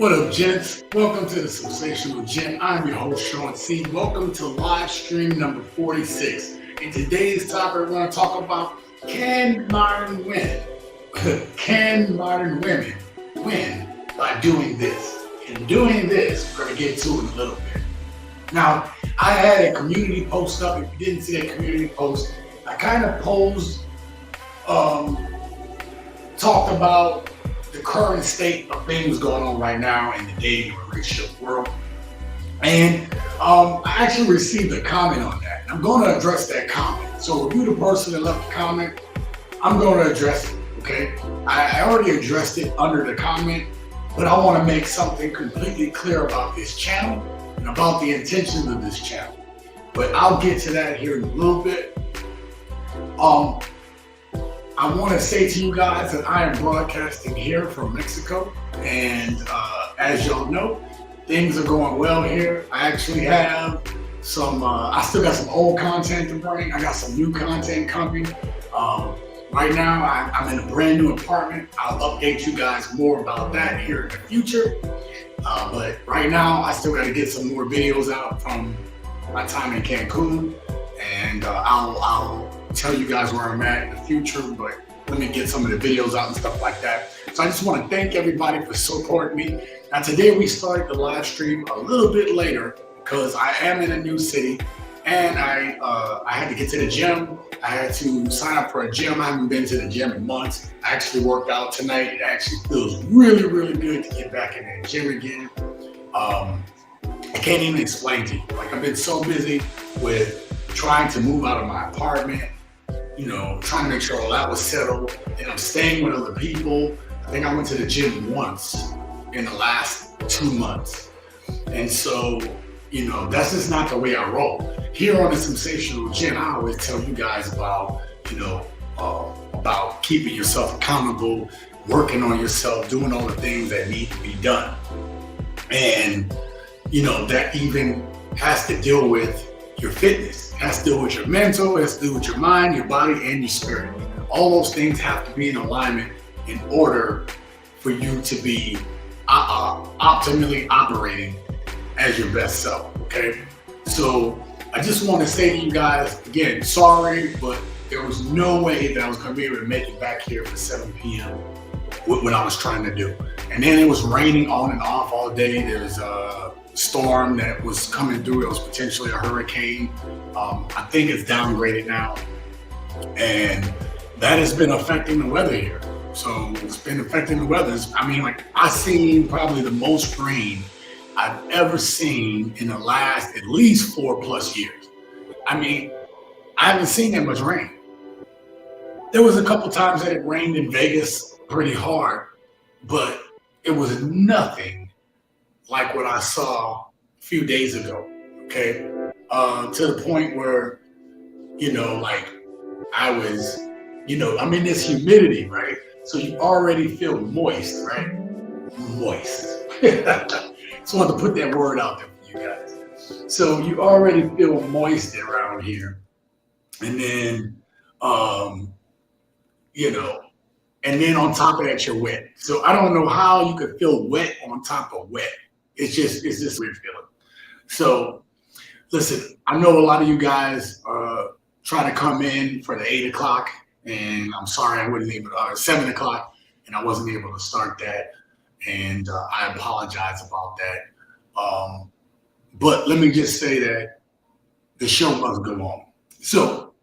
What up, gents? Welcome to the Simsational Gent. I'm your host, Sean C. Welcome to live stream number 46. In today's topic, we're going to talk about can modern women win by doing this? And doing this, we're going to get to in a little bit. Now, I had a community post up. If you didn't see that community post, I kind of posed, talked about the current state of things going on right now in the dating and relationship world. And I actually received a comment on that. I'm going to address that comment. So if you're the person that left the comment, I'm going to address it, okay? I already addressed it under the comment, but I want to make something completely clear about this channel and about the intentions of this channel. But I'll get to that here in a little bit. I want to say to you guys that I am broadcasting here from Mexico, and as y'all know, things are going well here. I actually have some, I still got some old content to bring. I got some new content coming. Right now, I'm in a brand new apartment. I'll update you guys more about that here in the future. But right now, I still got to get some more videos out from my time in Cancun, and I'll tell you guys where I'm at in the future, but let me get some of the videos out and stuff like that. So I just want to thank everybody for supporting me. Now today we started the live stream a little bit later because I am in a new city and I had to get to the gym. I had to sign up for a gym. I haven't been to the gym in months. I actually worked out tonight. It actually feels really, really good to get back in the gym again. I can't even explain to you. Like, I've been so busy with trying to move out of my apartment, you know, trying to make sure all that was settled, and I'm staying with other people. I think I went to the gym once in the last 2 months. And so, you know, that's just not the way I roll. Here on the Simsational Gent, I always tell you guys about, you know, about keeping yourself accountable, working on yourself, doing all the things that need to be done. And, you know, that even has to deal with your fitness. It has to deal with your mental, it has to do with your mind, your body, and your spirit. All those things have to be in alignment in order for you to be optimally operating as your best self, okay? So I just want to say to you guys, again, sorry, but there was no way that I was going to be able to make it back here for 7 p.m. with what I was trying to do. And then it was raining on and off all day. There was a storm that was coming through. It was potentially a hurricane. I think it's downgraded now. And that has been affecting the weather here. So it's been affecting the weather. I mean, like, I've seen probably the most rain I've ever seen in the last at least 4+ years. I mean, I haven't seen that much rain. There was a couple times that it rained in Vegas pretty hard, but it was nothing like what I saw a few days ago, okay? To the point where, you know, like, I was, you know, I'm in this humidity, right? So you already feel moist, right? Moist. Just wanted to put that word out there for you guys. So you already feel moist around here. And then, you know, and then on top of that, you're wet. So I don't know how you could feel wet on top of wet. It's just a weird feeling. So listen, I know a lot of you guys try to come in for the 8 o'clock, and I'm sorry I wasn't able to, 7 o'clock, and I wasn't able to start that. And I apologize about that. But let me just say that the show must go on. So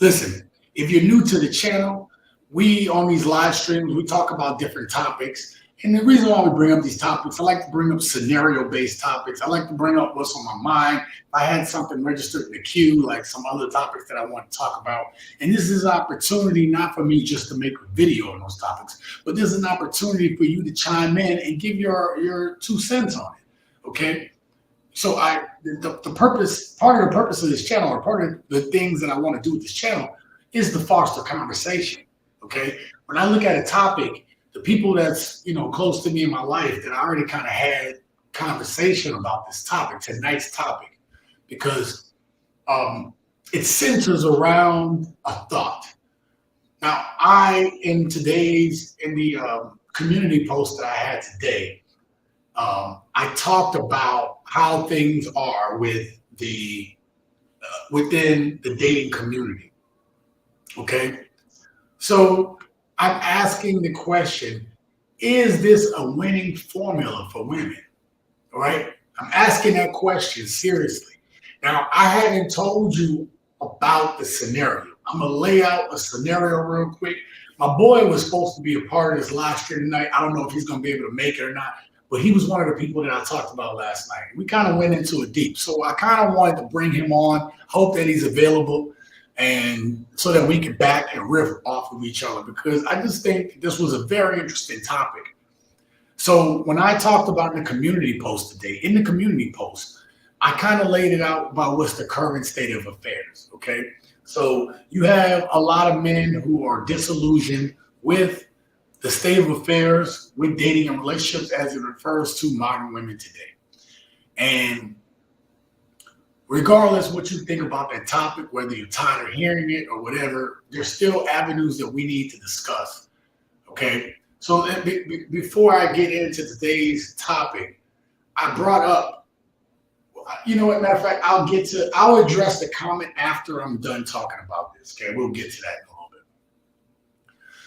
listen, if you're new to the channel, we on these live streams, we talk about different topics. And the reason why we bring up these topics, I like to bring up scenario-based topics. I like to bring up what's on my mind. If I had something registered in the queue, like some other topics that I want to talk about. And this is an opportunity not for me just to make a video on those topics, but this is an opportunity for you to chime in and give your 2 cents on it, okay? So the purpose, part of the purpose of this channel, or part of the things that I want to do with this channel, is to foster conversation, okay? When I look at a topic, the people that's, you know, close to me in my life that I already kind of had conversation about this topic, tonight's topic, because it centers around a thought. Now, in the community post that I had today, I talked about how things are with the within the dating community. Okay, so I'm asking the question: is this a winning formula for women? All right, I'm asking that question seriously. Now, I haven't told you about the scenario. I'm gonna lay out a scenario real quick. My boy was supposed to be a part of this last year tonight. I don't know if he's gonna be able to make it or not, but he was one of the people that I talked about last night. We kind of went into it deep, so I kind of wanted to bring him on. Hope that he's available, and so that we can back and riff off of each other because I just think this was a very interesting topic. So when I talked about in the community post today, in the community post, I kind of laid it out about what's the current state of affairs. Okay. So you have a lot of men who are disillusioned with the state of affairs with dating and relationships as it refers to modern women today. And regardless what you think about that topic, whether you're tired of hearing it or whatever, there's still avenues that we need to discuss. Okay. So before I get into today's topic, I brought up, you know what, matter of fact, I'll address the comment after I'm done talking about this. Okay, we'll get to that in a little bit.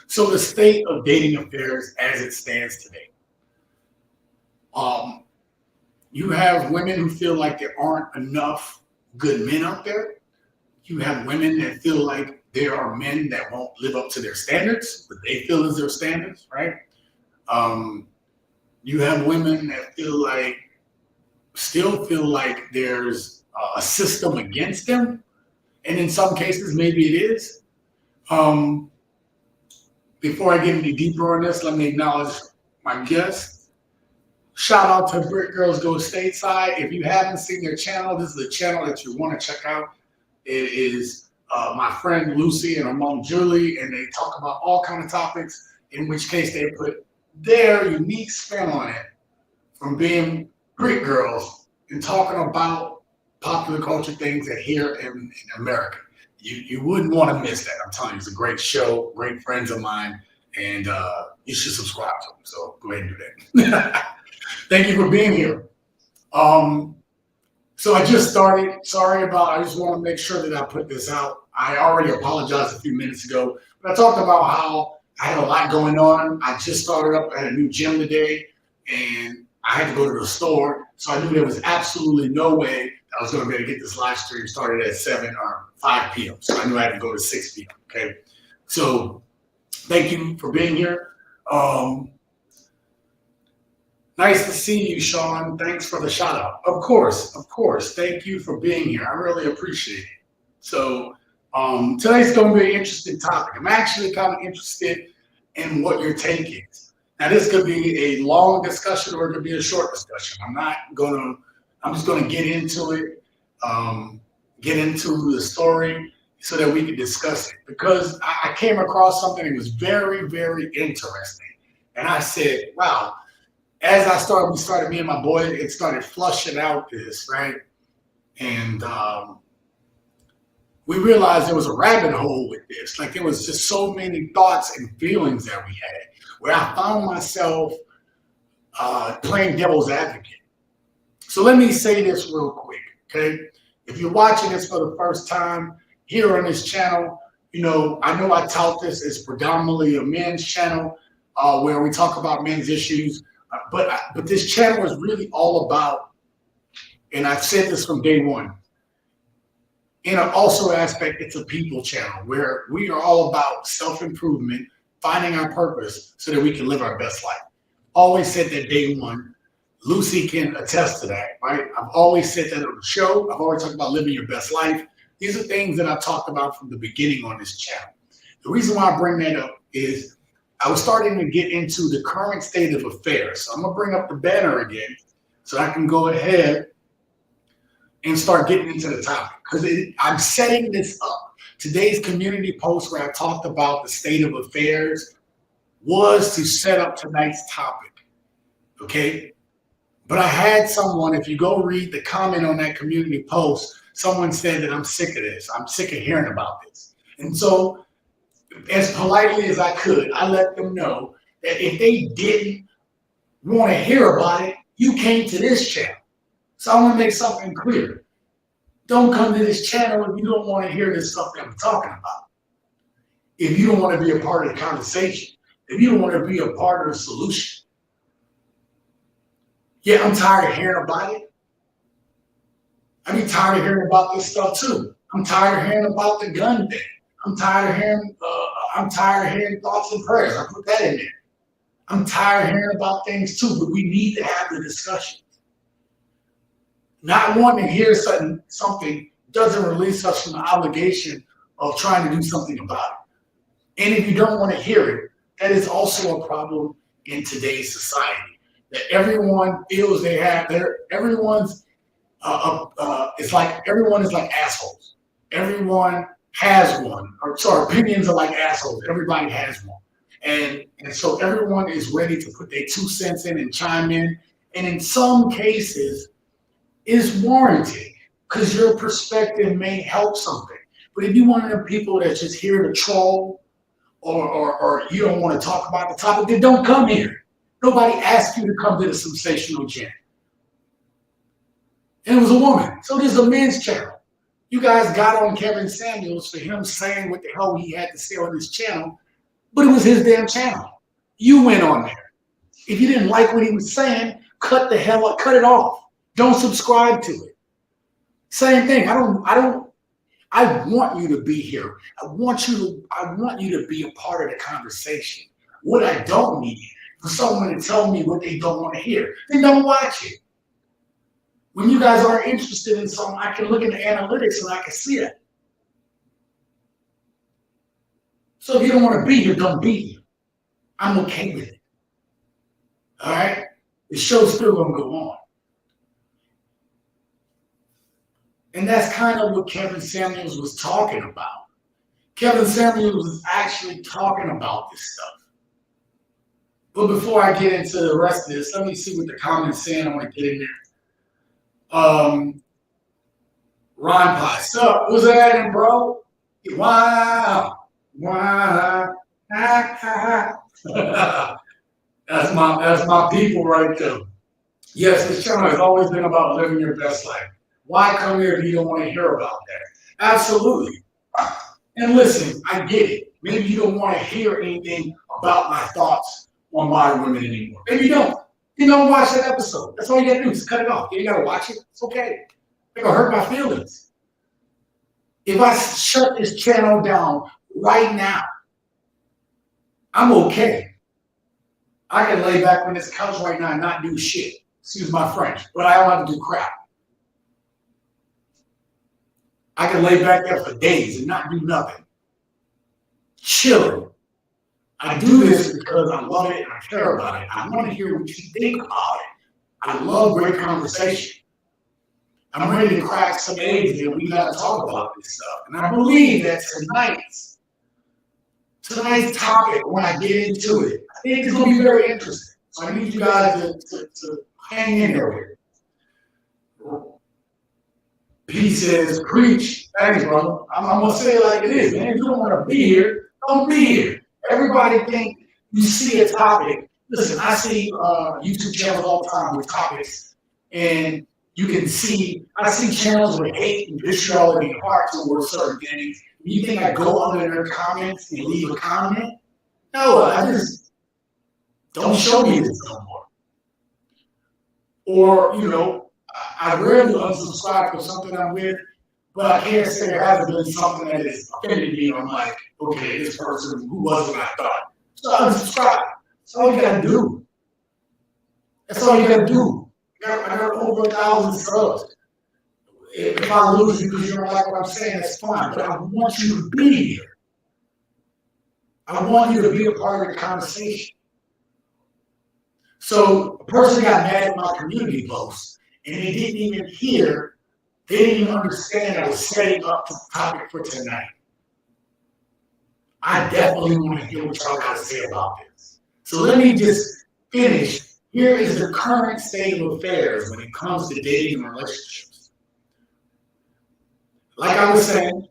So the state of dating affairs as it stands today. You have women who feel like there aren't enough good men out there. You have women that feel like there are men that won't live up to their standards, but they feel is their standards, right? You have women that still feel like there's a system against them, and in some cases, maybe it is. Before I get any deeper on this, let me acknowledge my guest. Shout out to Brick Girls Go Stateside. If you haven't seen their channel, this is a channel that you want to check out. It is my friend Lucy and her mom Julie, and they talk about all kinds of topics, in which case they put their unique spin on it from being Greek girls and talking about popular culture things that here in America. You wouldn't want to miss that. I'm telling you, it's a great show, great friends of mine, and you should subscribe to them. So go ahead and do that. Thank you for being here. So I just started. I just want to make sure that I put this out. I already apologized a few minutes ago, but I talked about how I had a lot going on. I just started up at a new gym today, and I had to go to the store. So I knew there was absolutely no way that I was going to be able to get this live stream started at 7 or 5 p.m. So I knew I had to go to 6 p.m. Okay. So thank you for being here. Nice to see you, Sean. Thanks for the shout out. Of course. Thank you for being here. I really appreciate it. So today's going to be an interesting topic. I'm actually kind of interested in what your take is. Now, this could be a long discussion or it could be a short discussion. I'm just going to get into it, get into the story so that we can discuss it. Because I came across something that was very, very interesting. And I said, wow. As we started, me and my boy, it started flushing out this, right? And we realized there was a rabbit hole with this. Like there was just so many thoughts and feelings that we had where I found myself playing devil's advocate. So let me say this real quick, okay? If you're watching this for the first time here on this channel, I know I tout this as predominantly a men's channel where we talk about men's issues. But this channel is really all about, and I've said this from day one, in an also aspect, it's a people channel where we are all about self-improvement, finding our purpose so that we can live our best life. Always said that day one. Lucy can attest to that, right? I've always said that on the show. I've always talked about living your best life. These are things that I've talked about from the beginning on this channel. The reason why I bring that up is I was starting to get into the current state of affairs. So I'm going to bring up the banner again so I can go ahead and start getting into the topic because I'm setting this up. Today's community post where I talked about the state of affairs was to set up tonight's topic, okay? But I had someone, if you go read the comment on that community post, someone said that I'm sick of this. I'm sick of hearing about this. And so as politely as I could, I let them know that if they didn't want to hear about it, You came to this channel. So I want to make something clear. Don't come to this channel if you don't want to hear this stuff that I'm talking about. If you don't want to be a part of the conversation, if you don't want to be a part of the solution. Yeah, I'm tired of hearing about it. I be tired of hearing about this stuff too. I'm tired of hearing about the gun thing. I'm tired of hearing thoughts and prayers. I put that in there. I'm tired of hearing about things too, but we need to have the discussion. Not wanting to hear something doesn't release us from the obligation of trying to do something about it. And if you don't want to hear it, that is also a problem in today's society. That everyone feels they have it's like everyone is like assholes. Everyone has one, or sorry, opinions are like assholes. Everybody has one. And so everyone is ready to put their 2 cents in and chime in. And in some cases, is warranted because your perspective may help something. But if you're one of the people that's just here to troll or you don't want to talk about the topic, then don't come here. Nobody asked you to come to the Simsational Gent. And it was a woman. So this is a men's channel. You guys got on Kevin Samuels for him saying what the hell he had to say on his channel, but it was his damn channel. You went on there. If you didn't like what he was saying, cut the hell up, cut it off. Don't subscribe to it. Same thing. I want you to be here. I want you to be a part of the conversation. What I don't need for someone to tell me what they don't want to hear, then don't watch it. When you guys aren't interested in something, I can look at the analytics and I can see it. So if you don't want to be here, don't be here. I'm okay with it. All right? The show's still going to go on. And that's kind of what Kevin Samuels was talking about. Kevin Samuels was actually talking about this stuff. But before I get into the rest of this, let me see what the comments saying. I want to get in there. Ron Pye, sup? What's happening, bro? Wow. Wow. That's my people right there. Yes, this channel has always been about living your best life. Why come here if you don't want to hear about that? Absolutely. And listen, I get it. Maybe you don't want to hear anything about my thoughts on modern women anymore. Maybe you don't. You don't watch that episode. That's all you gotta do. Just cut it off. You gotta watch it. It's okay. It's gonna hurt my feelings. If I shut this channel down right now, I'm okay. I can lay back on this couch right now and not do shit. Excuse my French, but I don't have to do crap. I can lay back there for days and not do nothing. Chilling. I do this because I love it and I care about it. I want to hear what you think about it. I love great conversation. I'm ready to crack some eggs and we got to talk about this stuff. And I believe that tonight's topic, when I get into it, I think it's going to be very interesting. So I need you guys to hang in there with it. P says, preach. Thanks, brother. I'm going to say it like it is, man. If you don't want to be here, don't be here. Everybody think you see a topic. Listen, I see YouTube channels all the time with topics, and you can see, I see channels with hate and vitriol and heart towards certain things. You think I go under their comments and leave a comment? No, I just don't show me this no more. Or, you know, I rarely unsubscribe for something I'm with, but I can't say there hasn't been something that has offended me. I'm like, okay, this person, who was it I thought? So unsubscribe. That's all you gotta do. That's all you gotta do. I got over 1,000 subs. If I lose you because you don't like what I'm saying, that's fine. But I want you to be here. I want you to be a part of the conversation. So a person got mad at my community post, and they didn't even hear, they didn't even understand I was setting up the topic for tonight. I definitely want to hear what y'all got to say about this. So let me just finish. Here is the current state of affairs when it comes to dating and relationships. Like I was saying,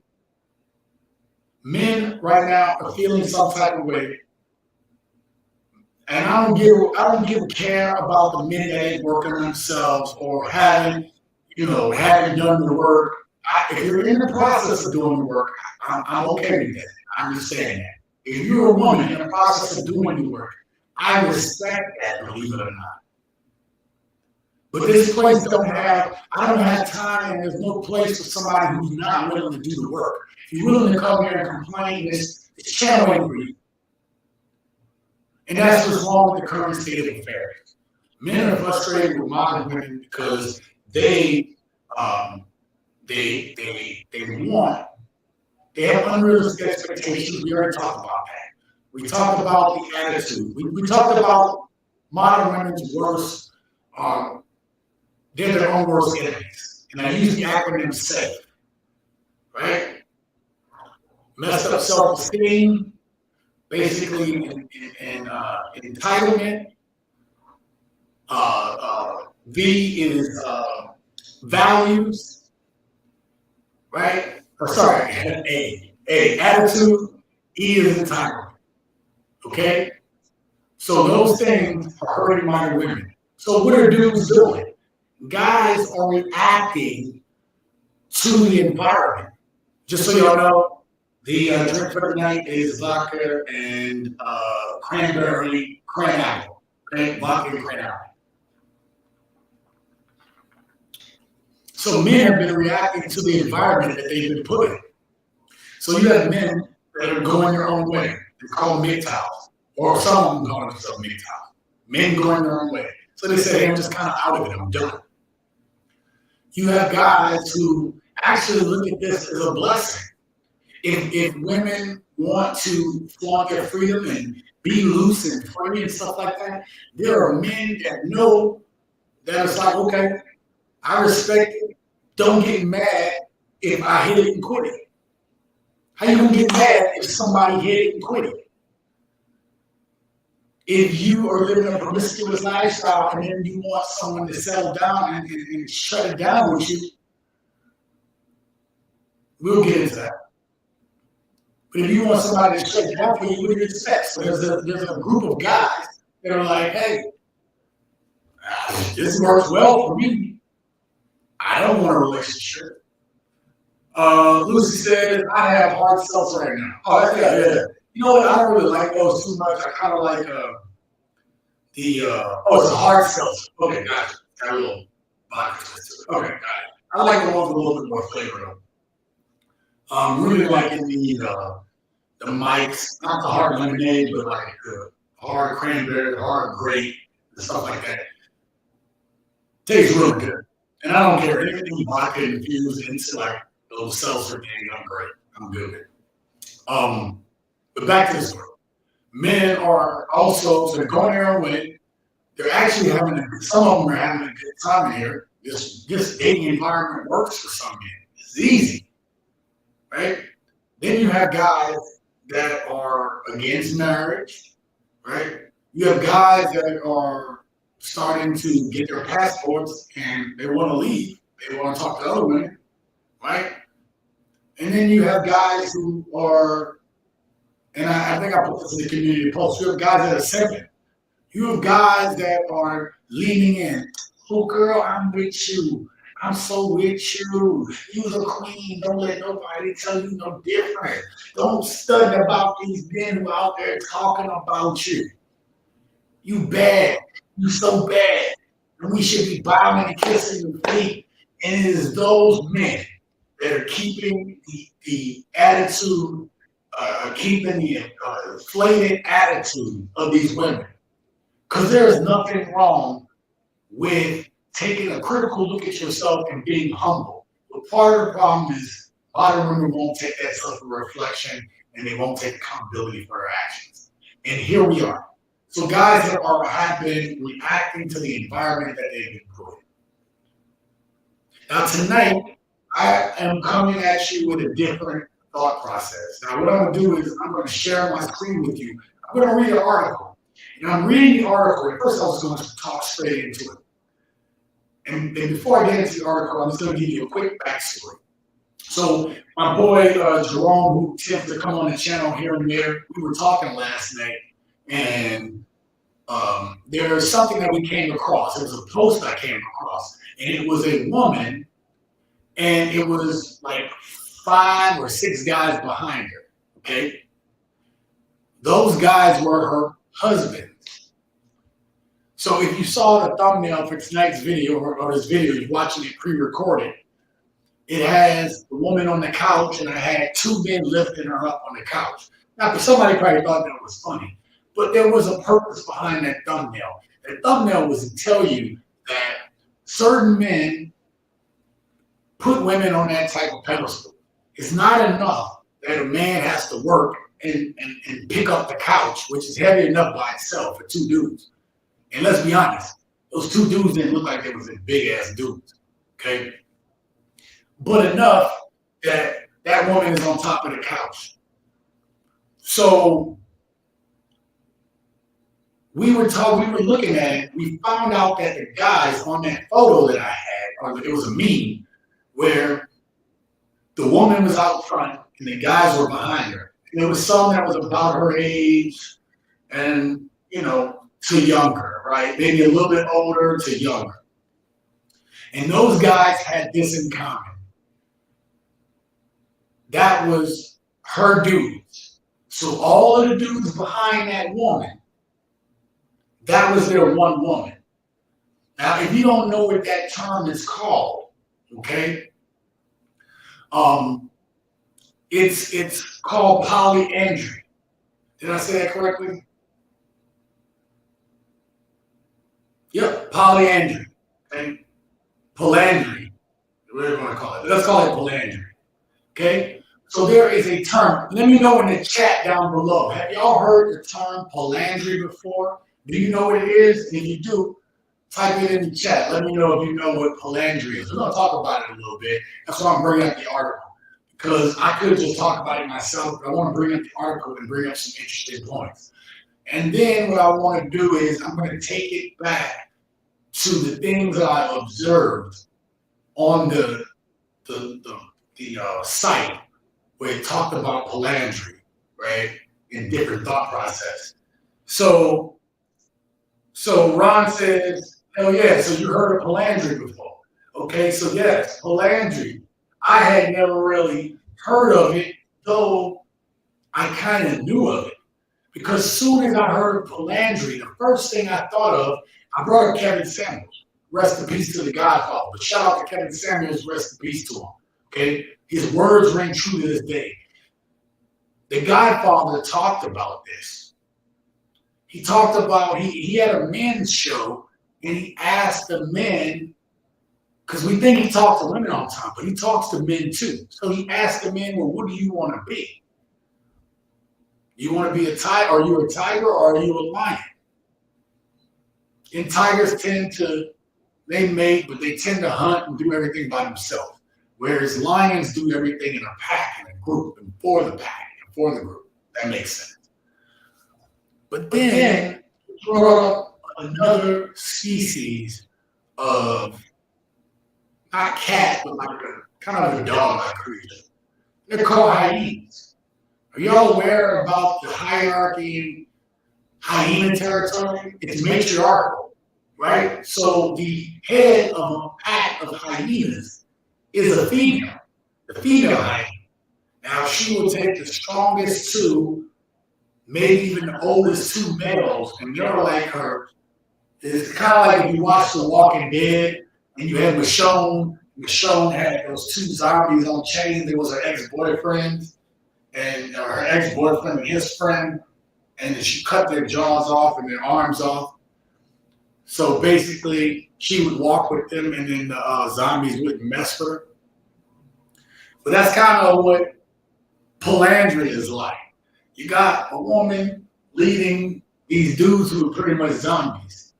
men right now are feeling some type of way. And I don't give a care about the men that ain't working on themselves or haven't done the work. If you're in the process of doing the work, I'm okay with that. I understand that. If you're a woman in the process of doing the work, I respect that, believe it or not. But this place I don't have time, and there's no place for somebody who's not willing to do the work. If you're willing to come here and complain, this channel ain't for you. And that's what's wrong with the current state of affairs. Men are frustrated with modern women because they have unrealistic expectations. We already talked about that. We talked about the attitude. We talked about modern women's worst. They're their own worst enemies. And I use the acronym SAFE, right? Messed up self-esteem, basically entitlement. V is values, right? Or sorry, A, attitude. E is entitlement. Okay? So those things are hurting minor women. So what are dudes doing? Guys are reacting to the environment. Just so y'all know, the drink for the night is vodka and cranberry apple. Okay? Vodka and cranberry. So men have been reacting to the environment that they've been put in. So you have men that are going their own way. They call them MGTOWs. Or some of them call themselves MGTOWs. Men going their own way. So they say, hey, I'm just kind of out of it. I'm done. You have guys who actually look at this as a blessing. If women want to flaunt their freedom and be loose and free and stuff like that, there are men that know that it's like, okay, I respect it. Don't get mad if I hit it and quit it. How you gonna get mad if somebody hit it and quit it? If you are living a promiscuous lifestyle and then you want someone to settle down and shut it down with you, we'll get into that. But if you want somebody to shut it down for you, what do you expect? So there's a group of guys that are like, hey, this works well for me. I don't want a relationship. Lucy said, I have hard seltzer right now. Oh, yeah. You know what? I don't really like those too much. I kind of like it's a hard seltzer. Okay, gotcha. Got a little vodka twist to it. Okay, got it. I like the ones with a little bit more flavor. Really liking the mics, not the hard lemonade, but like the hard cranberry, hard grape, and stuff like that. Tastes really good. And I don't care anything vodka infused into like those seltzer things. I'm great. I'm good with it. But back to the story. Men are also, so they're going their own way. They're actually some of them are having a good time in here. This dating environment works for some men. It's easy, right? Then you have guys that are against marriage, right? You have guys that are starting to get their passports and they want to leave. They want to talk to other women, right? And then you have guys who are, and I think I put this in the community post, you have guys that are simping. You have guys that are leaning in. Oh, girl, I'm with you. I'm so with you. You're the queen. Don't let nobody tell you no different. Don't study about these men who are out there talking about you. You bad. You so bad. And we should be bowing and kissing your feet. And it is those men that are keeping the attitude, keeping the inflated attitude of these women. Because there is nothing wrong with taking a critical look at yourself and being humble. But part of the problem is a lot of women won't take that self-reflection and they won't take accountability for their actions. And here we are. So guys that have been reacting to the environment that they've been put in. Now tonight, I am coming at you with a different thought process. Now what I'm going to do is I'm going to share my screen with you. I'm going to read an article. And I'm reading the article. At first I was going to talk straight into it. And before I get into the article, I'm just going to give you a quick backstory. So my boy Jerome, who tends to come on the channel here and there, we were talking last night, and There was something that we came across. It was a post I came across, and it was a woman, and it was like 5 or 6 guys behind her. Okay, those guys were her husbands. So if you saw the thumbnail for tonight's video or this video, you're watching it pre-recorded. It has the woman on the couch, and I had 2 men lifting her up on the couch. Now, somebody probably thought that was funny, but there was a purpose behind that thumbnail. The thumbnail was to tell you that certain men put women on that type of pedestal. It's not enough that a man has to work and pick up the couch, which is heavy enough by itself for 2 dudes. And let's be honest, those 2 dudes didn't look like they was big ass dudes. Okay. But enough that that woman is on top of the couch. So we were looking at it. We found out that the guys on that photo that I had, or it was a meme, where the woman was out front and the guys were behind her. And there was some that was about her age and, to younger, right? Maybe a little bit older to younger. And those guys had this in common. That was her dudes. So all of the dudes behind that woman, that was their one woman. Now, if you don't know what that term is called, okay, it's called polyandry. Did I say that correctly? Yep, polyandry. Okay, polyandry. Whatever you want to call it. Let's call it polyandry. Okay. So there is a term. Let me know in the chat down below. Have y'all heard the term polyandry before? Do you know what it is? And if you do, type it in the chat. Let me know if you know what polyandry is. We're going to talk about it a little bit. That's why I'm bringing up the article. Because I could just talk about it myself, but I want to bring up the article and bring up some interesting points. And then what I want to do is I'm going to take it back to the things that I observed on the site where it talked about polyandry, right, in different thought process. So Ron says, hell yeah, so you heard of polyandry before. Okay, so yes, polyandry. I had never really heard of it, though I kind of knew of it. Because soon as I heard of polyandry, the first thing I thought of, I brought up Kevin Samuels. Rest in peace to the Godfather. But shout out to Kevin Samuels, rest in peace to him. Okay? His words ring true to this day. The Godfather talked about this. He talked about, he had a men's show, and he asked the men, because we think he talks to women all the time, but he talks to men too. So he asked the men, well, what do you want to be? You want to be a tiger? Are you a tiger or are you a lion? And tigers they mate, but they tend to hunt and do everything by themselves. Whereas lions do everything in a pack, in a group, and for the pack, and for the group. That makes sense. But then he brought up another species of, not cat, but like kind of a dog-like creature. They're called hyenas. Are y'all aware about the hierarchy in hyena territory? It's matriarchal, right? So the head of a pack of hyenas is a female, the female hyena. Now she will take the strongest 2, maybe even the oldest 2 males, and they're like her. It's kind of like if you watch The Walking Dead and you had Michonne. Michonne had those 2 zombies on chains. There was her ex-boyfriend and her ex-boyfriend and his friend, and then she cut their jaws off and their arms off. So basically, she would walk with them, and then the zombies wouldn't mess with her. But that's kind of what polyandry is like. You got a woman leading these dudes who are pretty much zombies.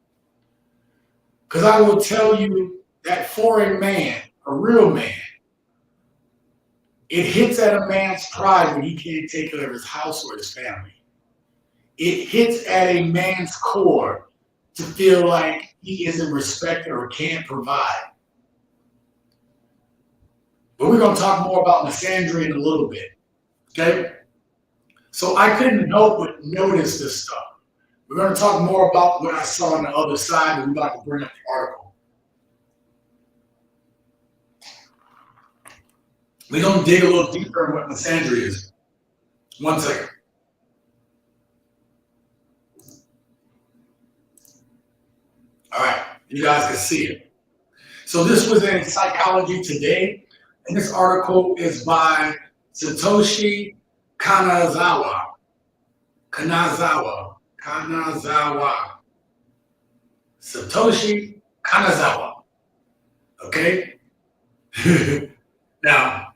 Because I will tell you that for a man, a real man, it hits at a man's pride when he can't take care of his house or his family. It hits at a man's core to feel like he isn't respected or can't provide. But we're going to talk more about misandry in a little bit, okay? So I couldn't help but notice this stuff We're going to talk more about what I saw on the other side, and we're about to bring up the article. We're going to dig a little deeper in what misandry is. One second. All right, you guys can see it. So this was in Psychology Today, and this article is by Satoshi Kanazawa. Satoshi Kanazawa. Okay? Now,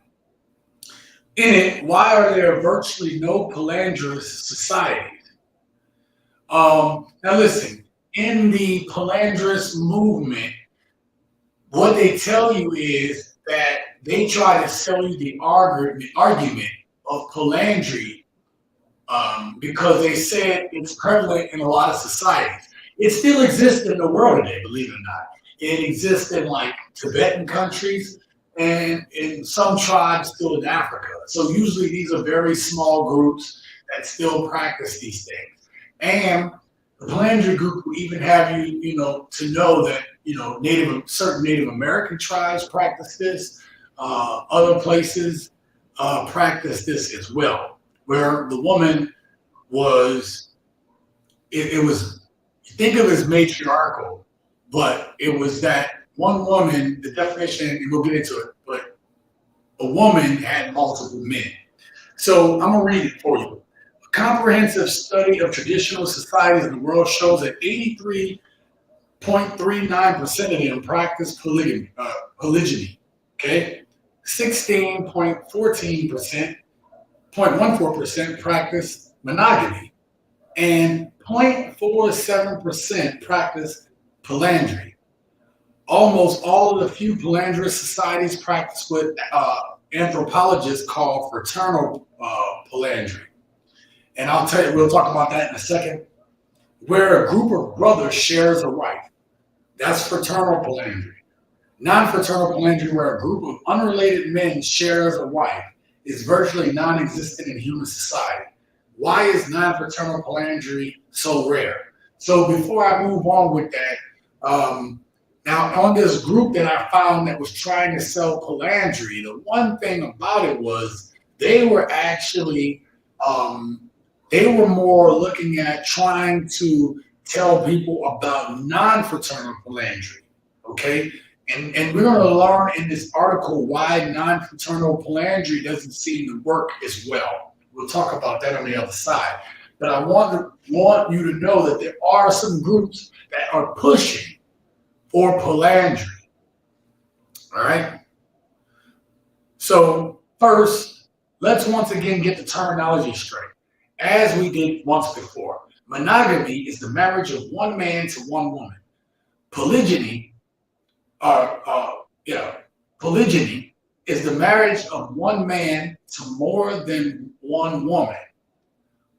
in it, why are there virtually no polyandrous societies? Now listen, in the polyandrous movement, what they tell you is that they try to sell you the argument of polyandry because they said it's prevalent in a lot of societies. It still exists in the world today, believe it or not. It exists in like Tibetan countries and in some tribes still in Africa. So usually these are very small groups that still practice these things. And the polyandry group will even have you, to know that, certain Native American tribes practice this. Other places practice this as well, where the woman was, it was, think of it as matriarchal, but it was that one woman, the definition, and we'll get into it, but a woman had multiple men. So I'm gonna read it for you. A comprehensive study of traditional societies in the world shows that 83.39% of them practice polygyny, okay? 16.14% practice monogamy, and 0.47% practice polyandry. Almost all of the few polyandrous societies practice what anthropologists call fraternal polyandry. And I'll tell you, we'll talk about that in a second, where a group of brothers shares a wife. That's fraternal polyandry. Non-fraternal polyandry, where a group of unrelated men shares a wife, is virtually non-existent in human society. Why is non-fraternal polyandry so rare? So before I move on with that, now on this group that I found that was trying to sell polyandry, the one thing about it was they were actually, they were more looking at trying to tell people about non-fraternal polyandry, okay? And we're going to learn in this article why non-fraternal polyandry doesn't seem to work as well. We'll talk about that on the other side. But I want you to know that there are some groups that are pushing for polyandry. All right? So first, let's once again get the terminology straight. As we did once before, monogamy is the marriage of one man to one woman. Polygyny is the marriage of one man to more than one woman.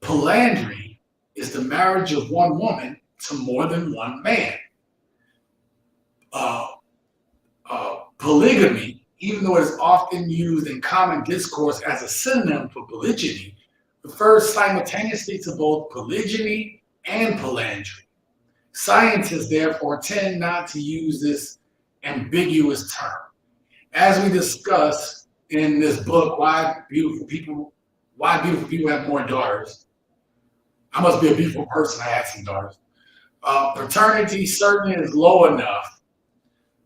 Polyandry is the marriage of one woman to more than one man. Polygamy, even though it is often used in common discourse as a synonym for polygyny, refers simultaneously to both polygyny and polyandry. Scientists therefore tend not to use this ambiguous term. As we discuss in this book, Why Beautiful People Have More Daughters. I must be a beautiful person, I have some daughters. Paternity certainty is low enough.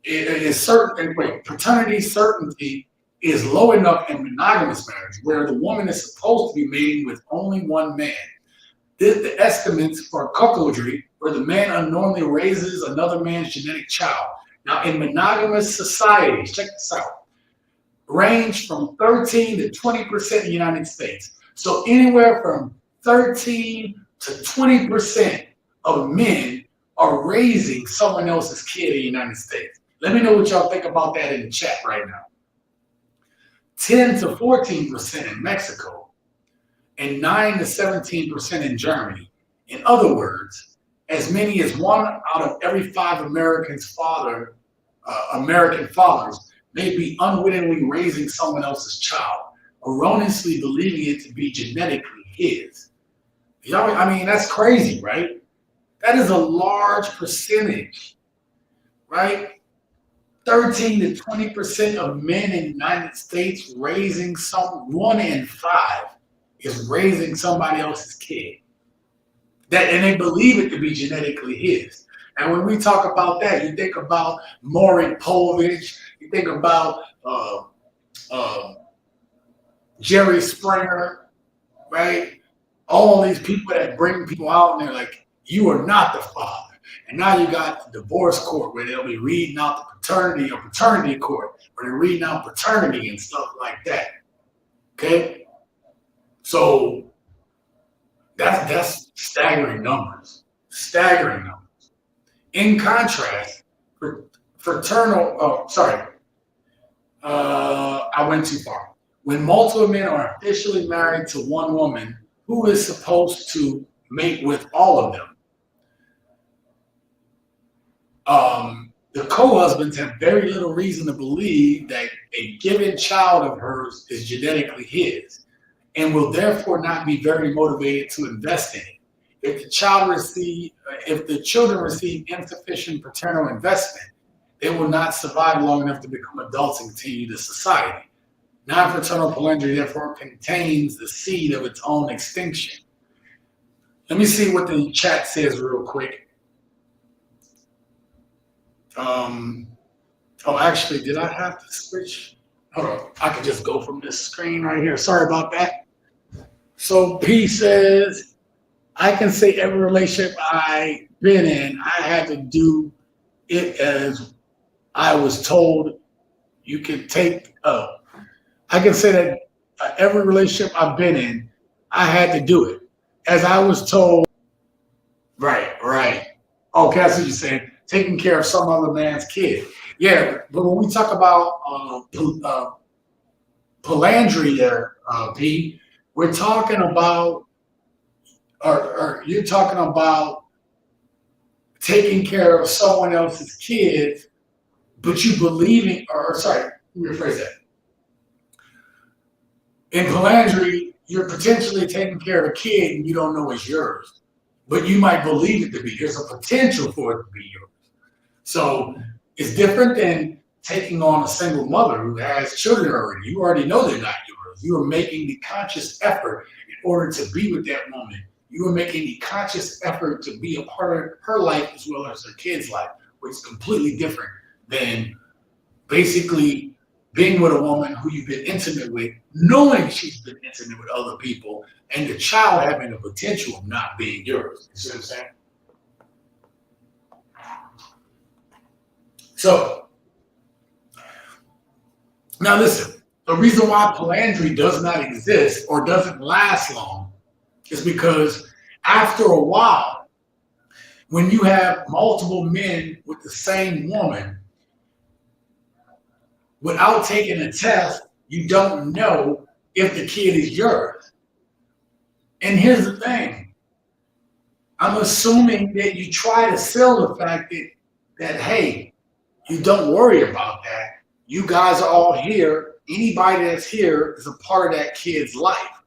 Paternity certainty is low enough in monogamous marriage, where the woman is supposed to be mating with only one man. The estimates for cuckoldry, where the man unknowingly raises another man's genetic child. Now, in monogamous societies, check this out, range from 13 to 20% in the United States. So anywhere from 13 to 20% of men are raising someone else's kid in the United States. Let me know what y'all think about that in the chat right now. 10 to 14% in Mexico, and 9 to 17% in Germany. In other words, as many as 1 out of every 5 American fathers may be unwittingly raising someone else's child, erroneously believing it to be genetically his. Y'all, I mean, that's crazy, right? That is a large percentage, right? 13 to 20% of men in the United States raising one in five is raising somebody else's kid. And they believe it to be genetically his. And when we talk about that, you think about Maury Povich, you think about uh, Jerry Springer, right? All these people that bring people out and they're like, you are not the father. And now you got the divorce court where they'll be reading out the paternity or paternity court where they're reading out paternity and stuff like that. Okay? So that's staggering numbers. Staggering numbers. In contrast, I went too far. When multiple men are officially married to one woman, who is supposed to mate with all of them? The co-husbands have very little reason to believe that a given child of hers is genetically his and will therefore not be very motivated to invest in it. If the children receive insufficient paternal investment, they will not survive long enough to become adults and continue to society. Non-fraternal polyandry therefore contains the seed of its own extinction. Let me see what the chat says real quick. Actually, did I have to switch? Hold on, I could just go from this screen right here. Sorry about that. So P says, I can say every relationship I've been in, I had to do it as I was told. You can take up. I can say that every relationship I've been in, I had to do it as I was told. Right. Okay, that's what you're saying. Taking care of some other man's kid. Yeah, but when we talk about polyandry there, P, we're talking about, or you're talking about taking care of someone else's kids, but you believing, let me rephrase that. In polyandry, you're potentially taking care of a kid and you don't know it's yours, but you might believe it to be. There's a potential for it to be yours. So it's different than taking on a single mother who has children already. You already know they're not yours. You are making the conscious effort in order to be with that woman. You are making the conscious effort to be a part of her life as well as her kid's life, which is completely different than basically being with a woman who you've been intimate with, knowing she's been intimate with other people, and the child having the potential of not being yours. You see what I'm saying? So, now listen, the reason why polyandry does not exist or doesn't last long is because after a while, when you have multiple men with the same woman, without taking a test, you don't know if the kid is yours. And here's the thing. I'm assuming that you try to sell the fact that hey, you don't worry about that. You guys are all here. Anybody that's here is a part of that kid's life.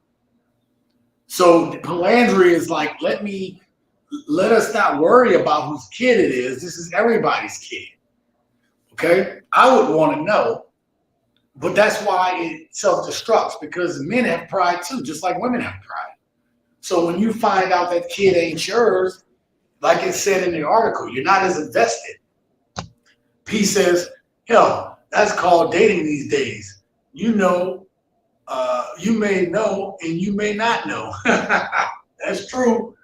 So polyandry is like, let us not worry about whose kid it is. This is everybody's kid. Okay? I would want to know, but that's why it self-destructs, because men have pride too, just like women have pride. So when you find out that kid ain't yours, like it said in the article, you're not as invested. P says, hell, that's called dating these days. You know, you may know and you may not know. That's true.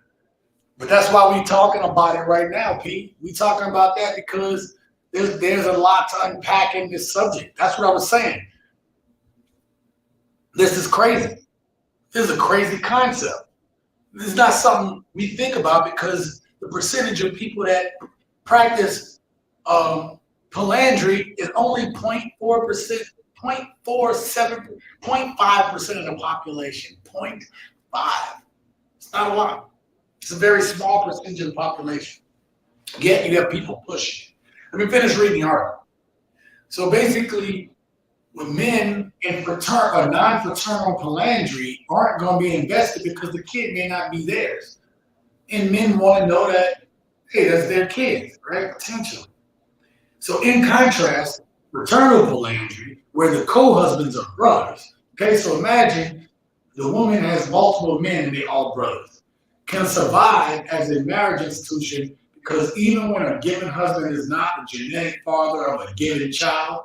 But that's why we talking about it right now, P. We talking about that because there's a lot to unpack in this subject. That's what I was saying. This is crazy. This is a crazy concept. This is not something we think about because the percentage of people that practice polyandry is only 0.4%, 0.47, 0.5% of the population. 0.5. It's not a lot. It's a very small percentage of the population. Yet you have people pushing. Let me finish reading the article. So basically, when men in non-fraternal polyandry aren't going to be invested because the kid may not be theirs. And men want to know that hey, that's their kids, right? Potentially. So in contrast, fraternal polyandry, where the co-husbands are brothers. Okay, so imagine the woman has multiple men and they all brothers. Can survive as a marriage institution because even when a given husband is not the genetic father of a given child,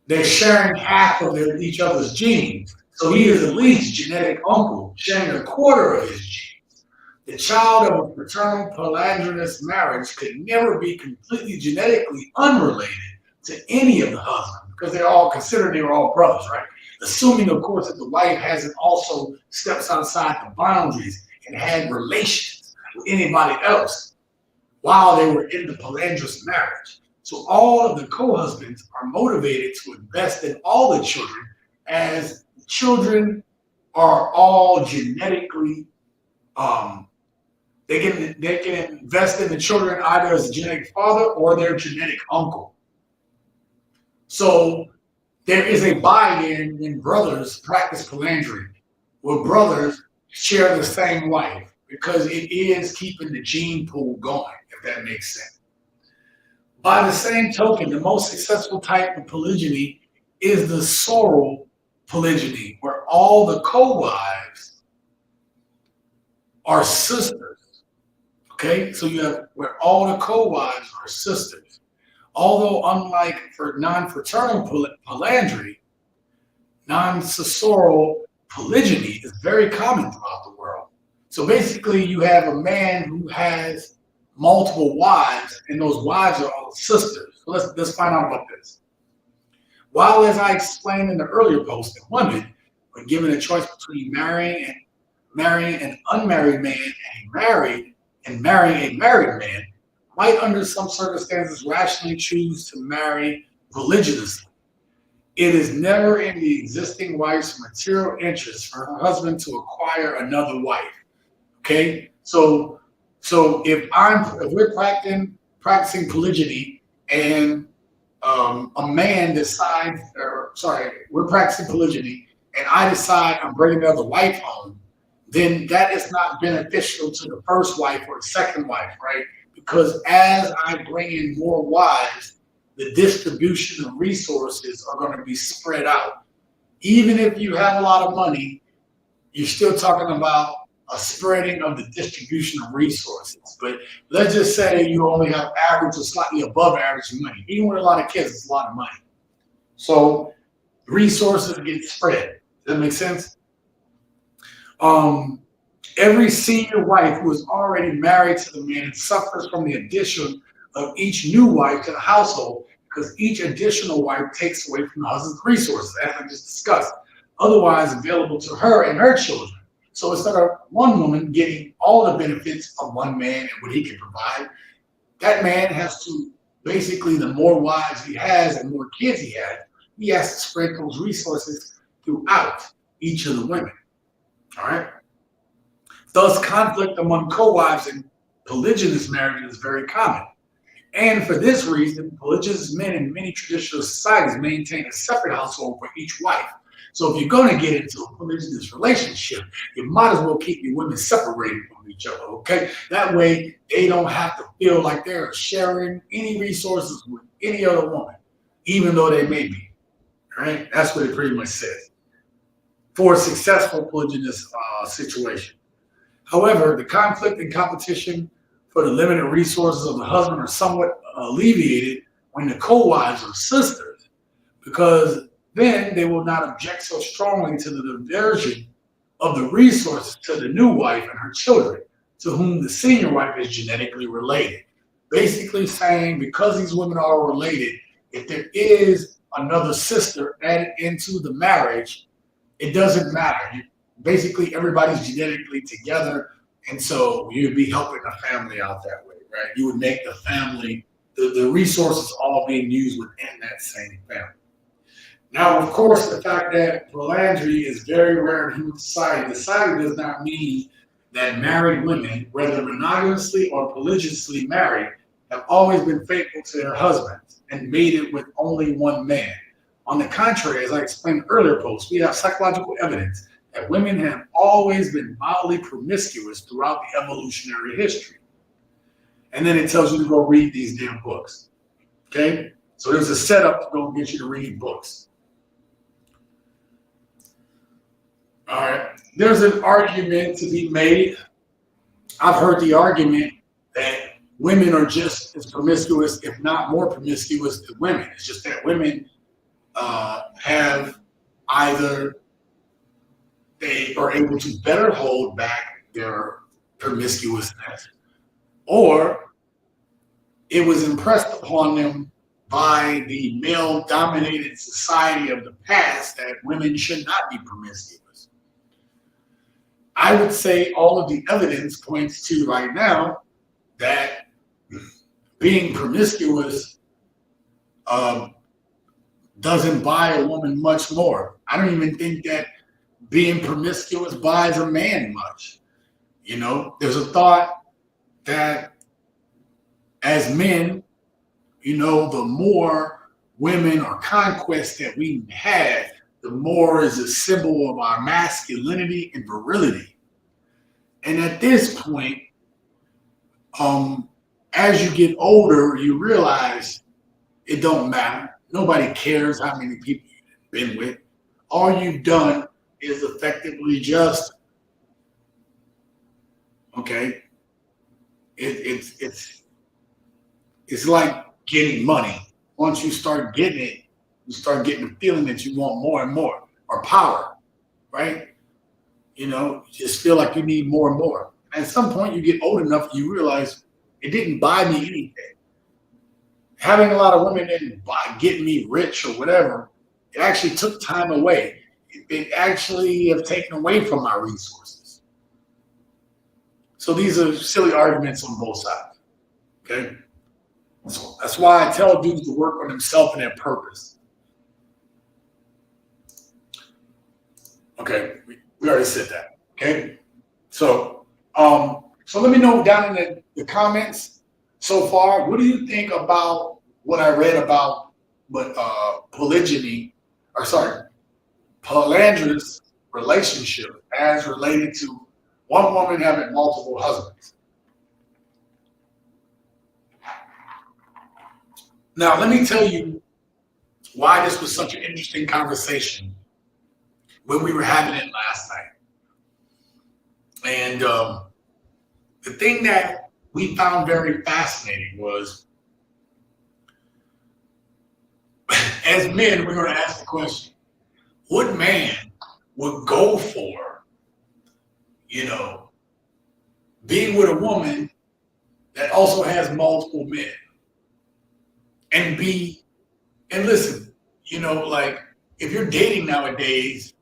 they're sharing half of each other's genes. So he is at least genetic uncle, sharing a quarter of his genes. The child of a fraternal polyandrous marriage could never be completely genetically unrelated to any of the husbands because they're all considered they were all brothers, right? Assuming, of course, that the wife hasn't also steps outside the boundaries and had relations with anybody else while they were in the polyandrous marriage. So all of the co-husbands are motivated to invest in all the children as the children are all genetically they can invest in the children either as a genetic father or their genetic uncle. So there is a buy-in when brothers practice polyandry, where brothers share the same wife, because it is keeping the gene pool going, if that makes sense. By the same token, the most successful type of polygyny is the soror polygyny, where all the co-wives are sisters. Okay, so you have where all the co-wives are sisters. Although unlike for non-fraternal polyandry, non-successorial polygyny is very common throughout the world. So basically, you have a man who has multiple wives, and those wives are all sisters. So let's find out about this. While, as I explained in the earlier post, that women, when given a choice between marrying an unmarried man and marrying a married man, might under some circumstances rationally choose to marry religiously. It is never in the existing wife's material interest for her husband to acquire another wife. Okay, so if we're practicing polygyny and a man decides, we're practicing polygyny and I decide I'm bringing another wife home, then that is not beneficial to the first wife or the second wife, right? Because as I bring in more wives, the distribution of resources are going to be spread out. Even if you have a lot of money, you're still talking about a spreading of the distribution of resources. But let's just say you only have average or slightly above average money. Even with a lot of kids, it's a lot of money. So resources get spread. Does that make sense? Every senior wife who is already married to the man suffers from the addition of each new wife to the household, because each additional wife takes away from the husband's resources, as I just discussed, otherwise available to her and her children. So instead of one woman getting all the benefits of one man and what he can provide, that man has to, basically, the more wives he has and more kids he has to spread those resources throughout each of the women. All right? Thus, conflict among co-wives in polygynous marriages is very common. And for this reason, polygynous men in many traditional societies maintain a separate household for each wife. So if you're going to get into a polygynous relationship, you might as well keep your women separated from each other, okay? That way, they don't have to feel like they're sharing any resources with any other woman, even though they may be, right? That's what it pretty much says for a successful polygynous situation. However, the conflict and competition for the limited resources of the husband are somewhat alleviated when the co-wives are sisters, because then they will not object so strongly to the diversion of the resources to the new wife and her children, to whom the senior wife is genetically related. Basically saying, because these women are related, if there is another sister added into the marriage, it doesn't matter. Basically, everybody's genetically together, and so you'd be helping the family out that way, right? You would make the family, the resources all being used within that same family. Now, of course, the fact that polyandry is very rare in human society does not mean that married women, whether monogamously or polygynous married, have always been faithful to their husbands and made it with only one man. On the contrary, as I explained in earlier posts, we have psychological evidence that women have always been mildly promiscuous throughout the evolutionary history. and then it tells you to go read these damn books. Okay? So there's a setup to go get you to read books. All right. There's an argument to be made. I've heard the argument that women are just as promiscuous, if not more promiscuous than women. It's just that women have either they are able to better hold back their promiscuousness, or it was impressed upon them by the male-dominated society of the past that women should not be promiscuous. I would say all of the evidence points to right now that being promiscuous doesn't buy a woman much more. I don't even think that being promiscuous buys a man much. You know, there's a thought that as men, you know, the more women or conquests that we had, the more is a symbol of our masculinity and virility. And at this point, as you get older, you realize it don't matter. Nobody cares how many people you've been with. All you've done is effectively just, okay, it's like getting money. Once you start getting it, you start getting the feeling that you want more and more, or power, right? You know, you just feel like you need more and more. And at some point, you get old enough, you realize it didn't buy me anything. Having a lot of women didn't get me rich or whatever. It actually took time away. It actually have taken away from my resources. So these are silly arguments on both sides. Okay. So that's why I tell dudes to work on themselves and their purpose. Okay, we already said that. Okay. So let me know down in the comments so far, what do you think about what I read about what polyandrous relationship as related to one woman having multiple husbands? Now, let me tell you why this was such an interesting conversation when we were having it last night. And the thing that we found very fascinating was, as men, we're going to ask the question, what man would go for, you know, being with a woman that also has multiple men? And listen, you know, like if you're dating nowadays,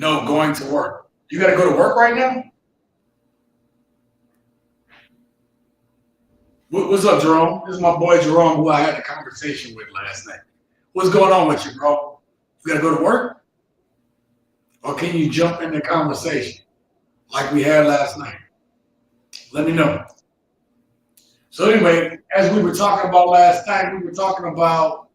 no, going to work. You got to go to work right now? What's up, Jerome? This is my boy Jerome, who I had a conversation with last night. What's going on with you, bro? You got to go to work? Or can you jump in the conversation like we had last night? Let me know. So anyway, as we were talking about last night, we were talking about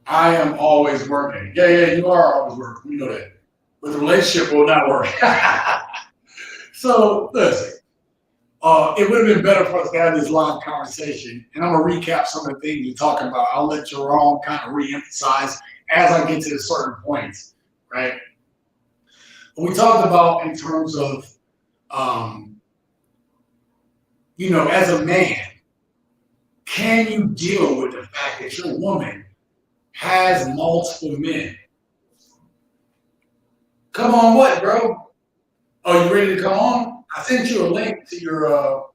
I am always working. Yeah, you are always working. We know that. But the relationship will not work. So listen, it would have been better for us to have this live conversation. And I'm going to recap some of the things you're talking about. I'll let Jerome kind of re-emphasize as I get to the certain points, right? What we talked about in terms of, you know, as a man, can you deal with the fact that your woman has multiple men? Come on, what, bro? Oh, you ready to come on? I sent you a link to your.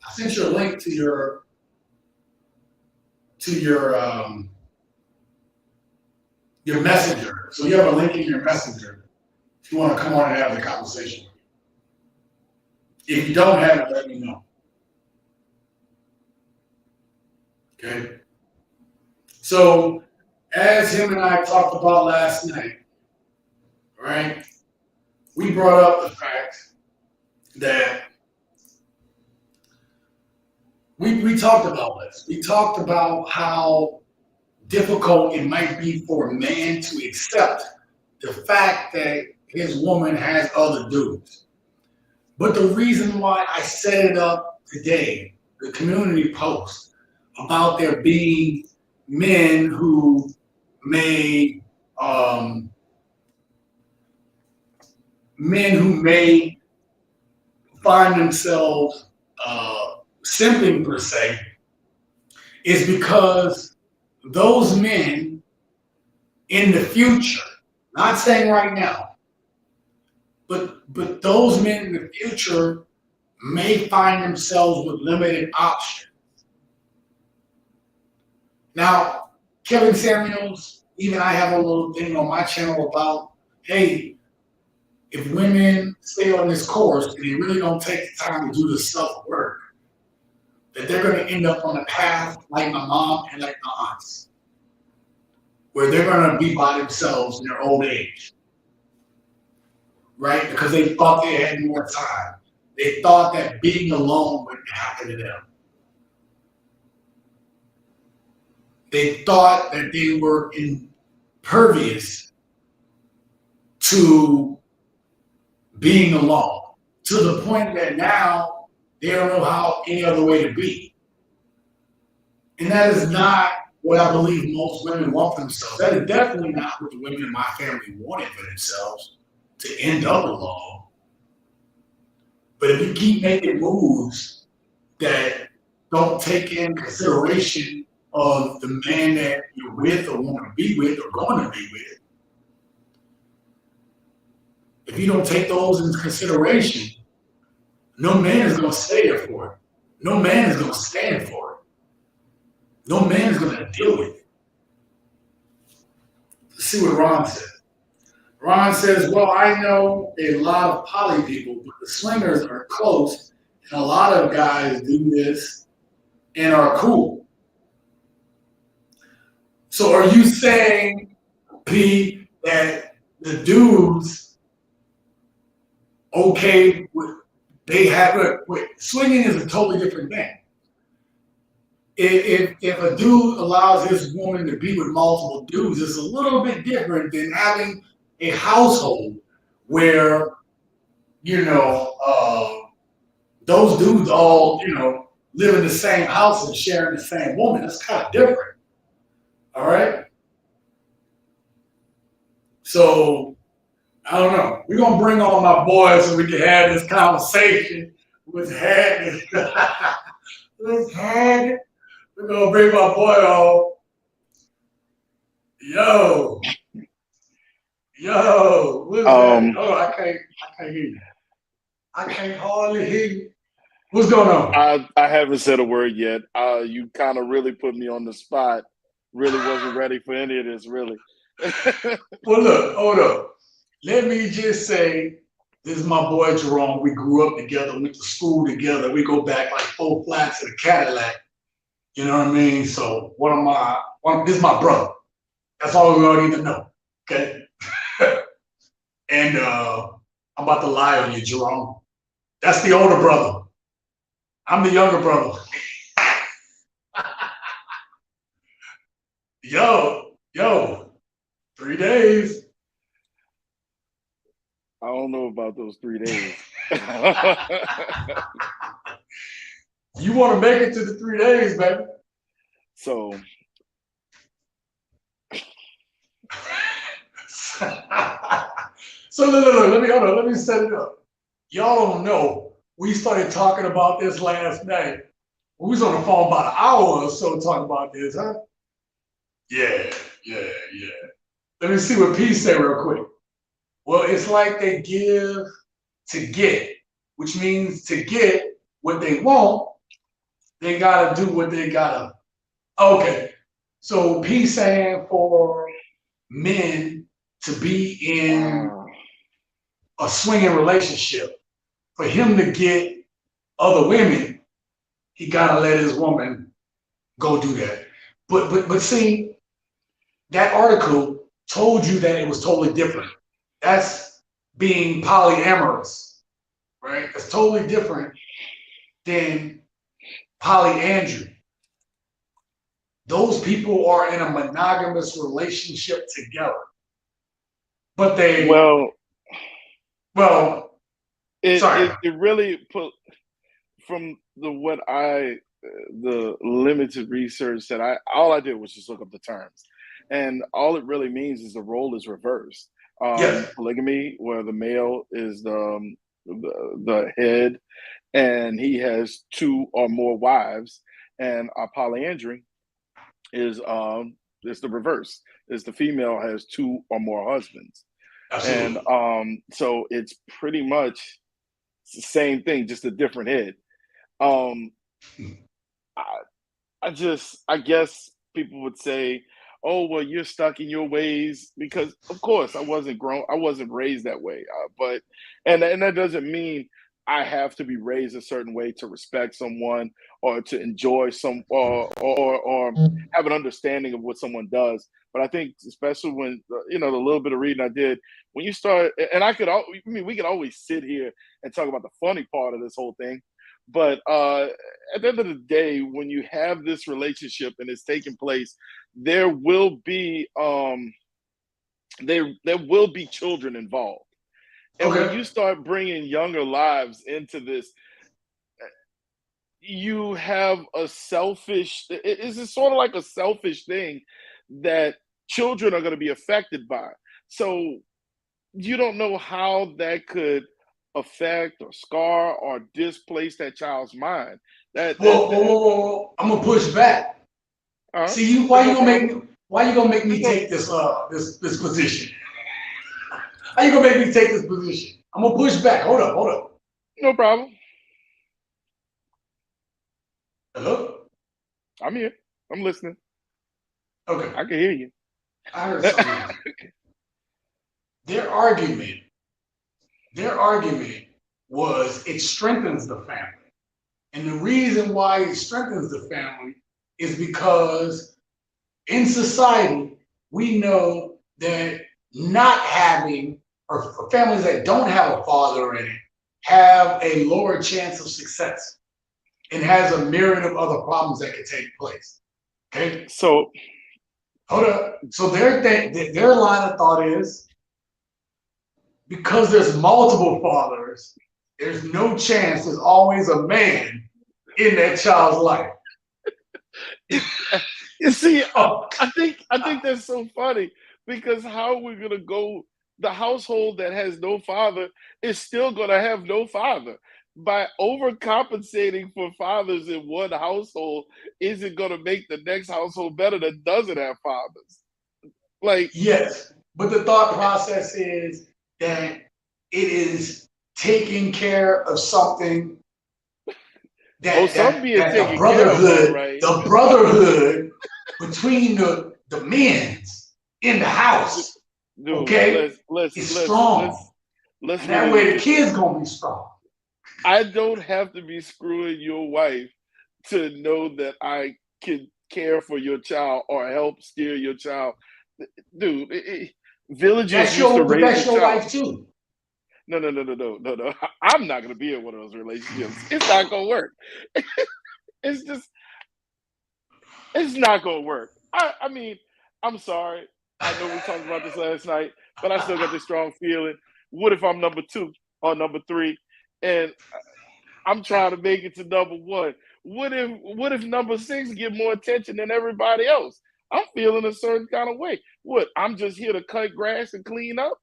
Your messenger. So you have a link in your messenger if you want to come on and have the conversation. If you don't have it, let me know. Okay. So as him and I talked about last night, right? We brought up the fact that we talked about this. We talked about how difficult it might be for a man to accept the fact that his woman has other dudes. But the reason why I set it up today, the community post, about there being men who may um, men who may find themselves simping per se, is because those men in the future, not saying right now, but those men in the future may find themselves with limited options. Now, Kevin Samuels, even I have a little thing on my channel about, hey, if women stay on this course and they really don't take the time to do the self work, that they're going to end up on a path like my mom and like my aunts, where they're going to be by themselves in their old age, right? Because they thought they had more time. They thought that being alone wouldn't happen to them. They thought that they were impervious to being alone, to the point that now they don't know how any other way to be. And that is not what I believe most women want for themselves. That is definitely not what the women in my family wanted for themselves, to end up alone. But if you keep making moves that don't take in consideration of the man that you're with or want to be with or going to be with, if you don't take those into consideration, no man is going to stay there for it. No man is going to stand for it. No man is going to deal with it. Let's see what Ron says. Ron says, well, I know a lot of poly people, but the swingers are close, and a lot of guys do this and are cool. So are you saying, P, that the dudes okay with they have swinging is a totally different thing. If a dude allows his woman to be with multiple dudes, it's a little bit different than having a household where those dudes all live in the same house and sharing the same woman. That's kind of different. All right. So I don't know. We're gonna bring on my boys so we can have this conversation. We're gonna bring my boy on. Yo, what's that? Oh, I can't hear you. I can't hardly hear you. What's going on? I haven't said a word yet. You kind of really put me on the spot. Really wasn't ready for any of this, really. Well, look, hold up. Let me just say, this is my boy Jerome. We grew up together, went to school together. We go back like 4 flats in a Cadillac. You know what I mean? So this is my brother. That's all we all need to know. Okay. And I'm about to lie on you, Jerome. That's the older brother. I'm the younger brother. Yo, 3 days. I don't know about those 3 days. You want to make it to the 3 days, baby. So look, let me set it up. Y'all don't know. We started talking about this last night. We was on the phone about an hour or so talking about this, huh? Yeah. Let me see what P said real quick. Well, it's like they give to get, which means to get what they want, they gotta do what they gotta. Okay, so P saying for men to be in a swinging relationship, for him to get other women, he gotta let his woman go do that. But see, that article told you that it was totally different. That's being polyamorous, right? It's totally different than polyandry. Those people are in a monogamous relationship together. But sorry. It really put from the limited research that all I did was just look up the terms, and all it really means is the role is reversed. Yes. Polygamy, where the male is the head, and he has two or more wives, and a polyandry is the reverse. Is the female has two or more husbands, Absolutely. and so it's pretty much the same thing, just a different head. Um, I guess people would say, "Oh, well, you're stuck in your ways," because of course I wasn't raised that way. But and that doesn't mean I have to be raised a certain way to respect someone or to enjoy some or have an understanding of what someone does. But I think, especially when the little bit of reading I did, when you start, and we could always sit here and talk about the funny part of this whole thing, but at the end of the day, when you have this relationship and it's taking place, there will be there will be children involved. And when Okay. you start bringing younger lives into this, you have a selfish. It's sort of like a selfish thing that children are going to be affected by. So you don't know how that could affect or scar or displace that child's mind. Whoa. I'm gonna push back. See you. There's no problem. Why you gonna make me take this this position? How you gonna make me take this position? I'm gonna push back. Hold up. No problem. Hello. I'm here. I'm listening. Okay. I can hear you. I heard something. Their argument was it strengthens the family. And the reason why it strengthens the family is because in society, we know that not having, or families that don't have a father in it, have a lower chance of success and has a myriad of other problems that can take place. Okay? So, hold up. So their line of thought is, because there's multiple fathers, there's no chance there's always a man in that child's life. you see, I think that's so funny, because how are we gonna go? The household that has no father is still gonna have no father. By overcompensating for fathers in one household, is it gonna make the next household better that doesn't have fathers? Like, yes, but the thought process is that it is taking care of something that the brotherhood, right. the brotherhood between the men's in the house, dude, okay, is strong. Let's and that way the kids gonna be strong. I don't have to be screwing your wife to know that I can care for your child or help steer your child. Dude, villages used to raise that's a your child. wife too. No. I'm not gonna be in one of those relationships. It's not gonna work. It's not gonna work. I mean, I'm sorry. I know we talked about this last night, but I still got this strong feeling. What if I'm number 2 or number 3, and I'm trying to make it to number 1? What if number 6 get more attention than everybody else? I'm feeling a certain kind of way. What? I'm just here to cut grass and clean up?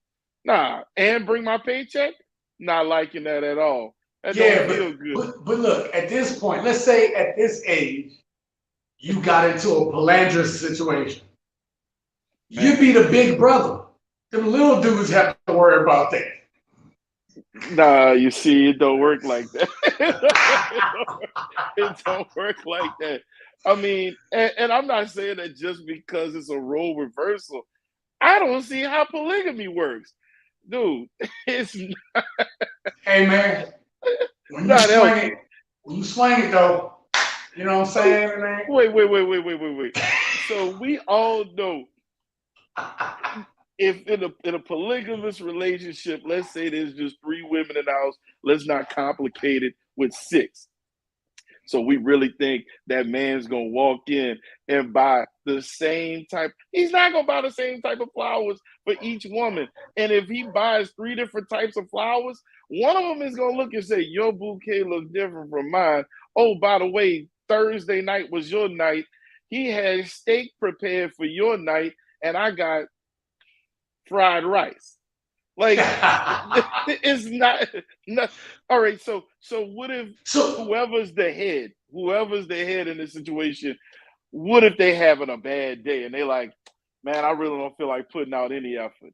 Nah, and bring my paycheck? Not liking that at all. That don't feel good. But look, at this point, let's say at this age, you got into a palandrous situation. You'd be the big brother. Them little dudes have to worry about that. Nah, you see, it don't work like that. It don't work like that. I mean, and I'm not saying that just because it's a role reversal. I don't see how polygamy works. Dude, it's not, hey man, when you swing it though, you know what I'm saying, man? Wait. So we all know, if in a polygamous relationship, let's say there's just 3 women in the house, let's not complicate it with 6. So we really think that man's gonna walk in and buy the same type. He's not gonna buy the same type of flowers for each woman. And if he buys three different types of flowers, one of them is gonna look and say, "Your bouquet looks different from mine. Oh, by the way, Thursday night was your night. He had steak prepared for your night, and I got fried rice." Like it's not all right. So what if So whoever's the head in this situation, what if they having a bad day and they like, man, I really don't feel like putting out any effort.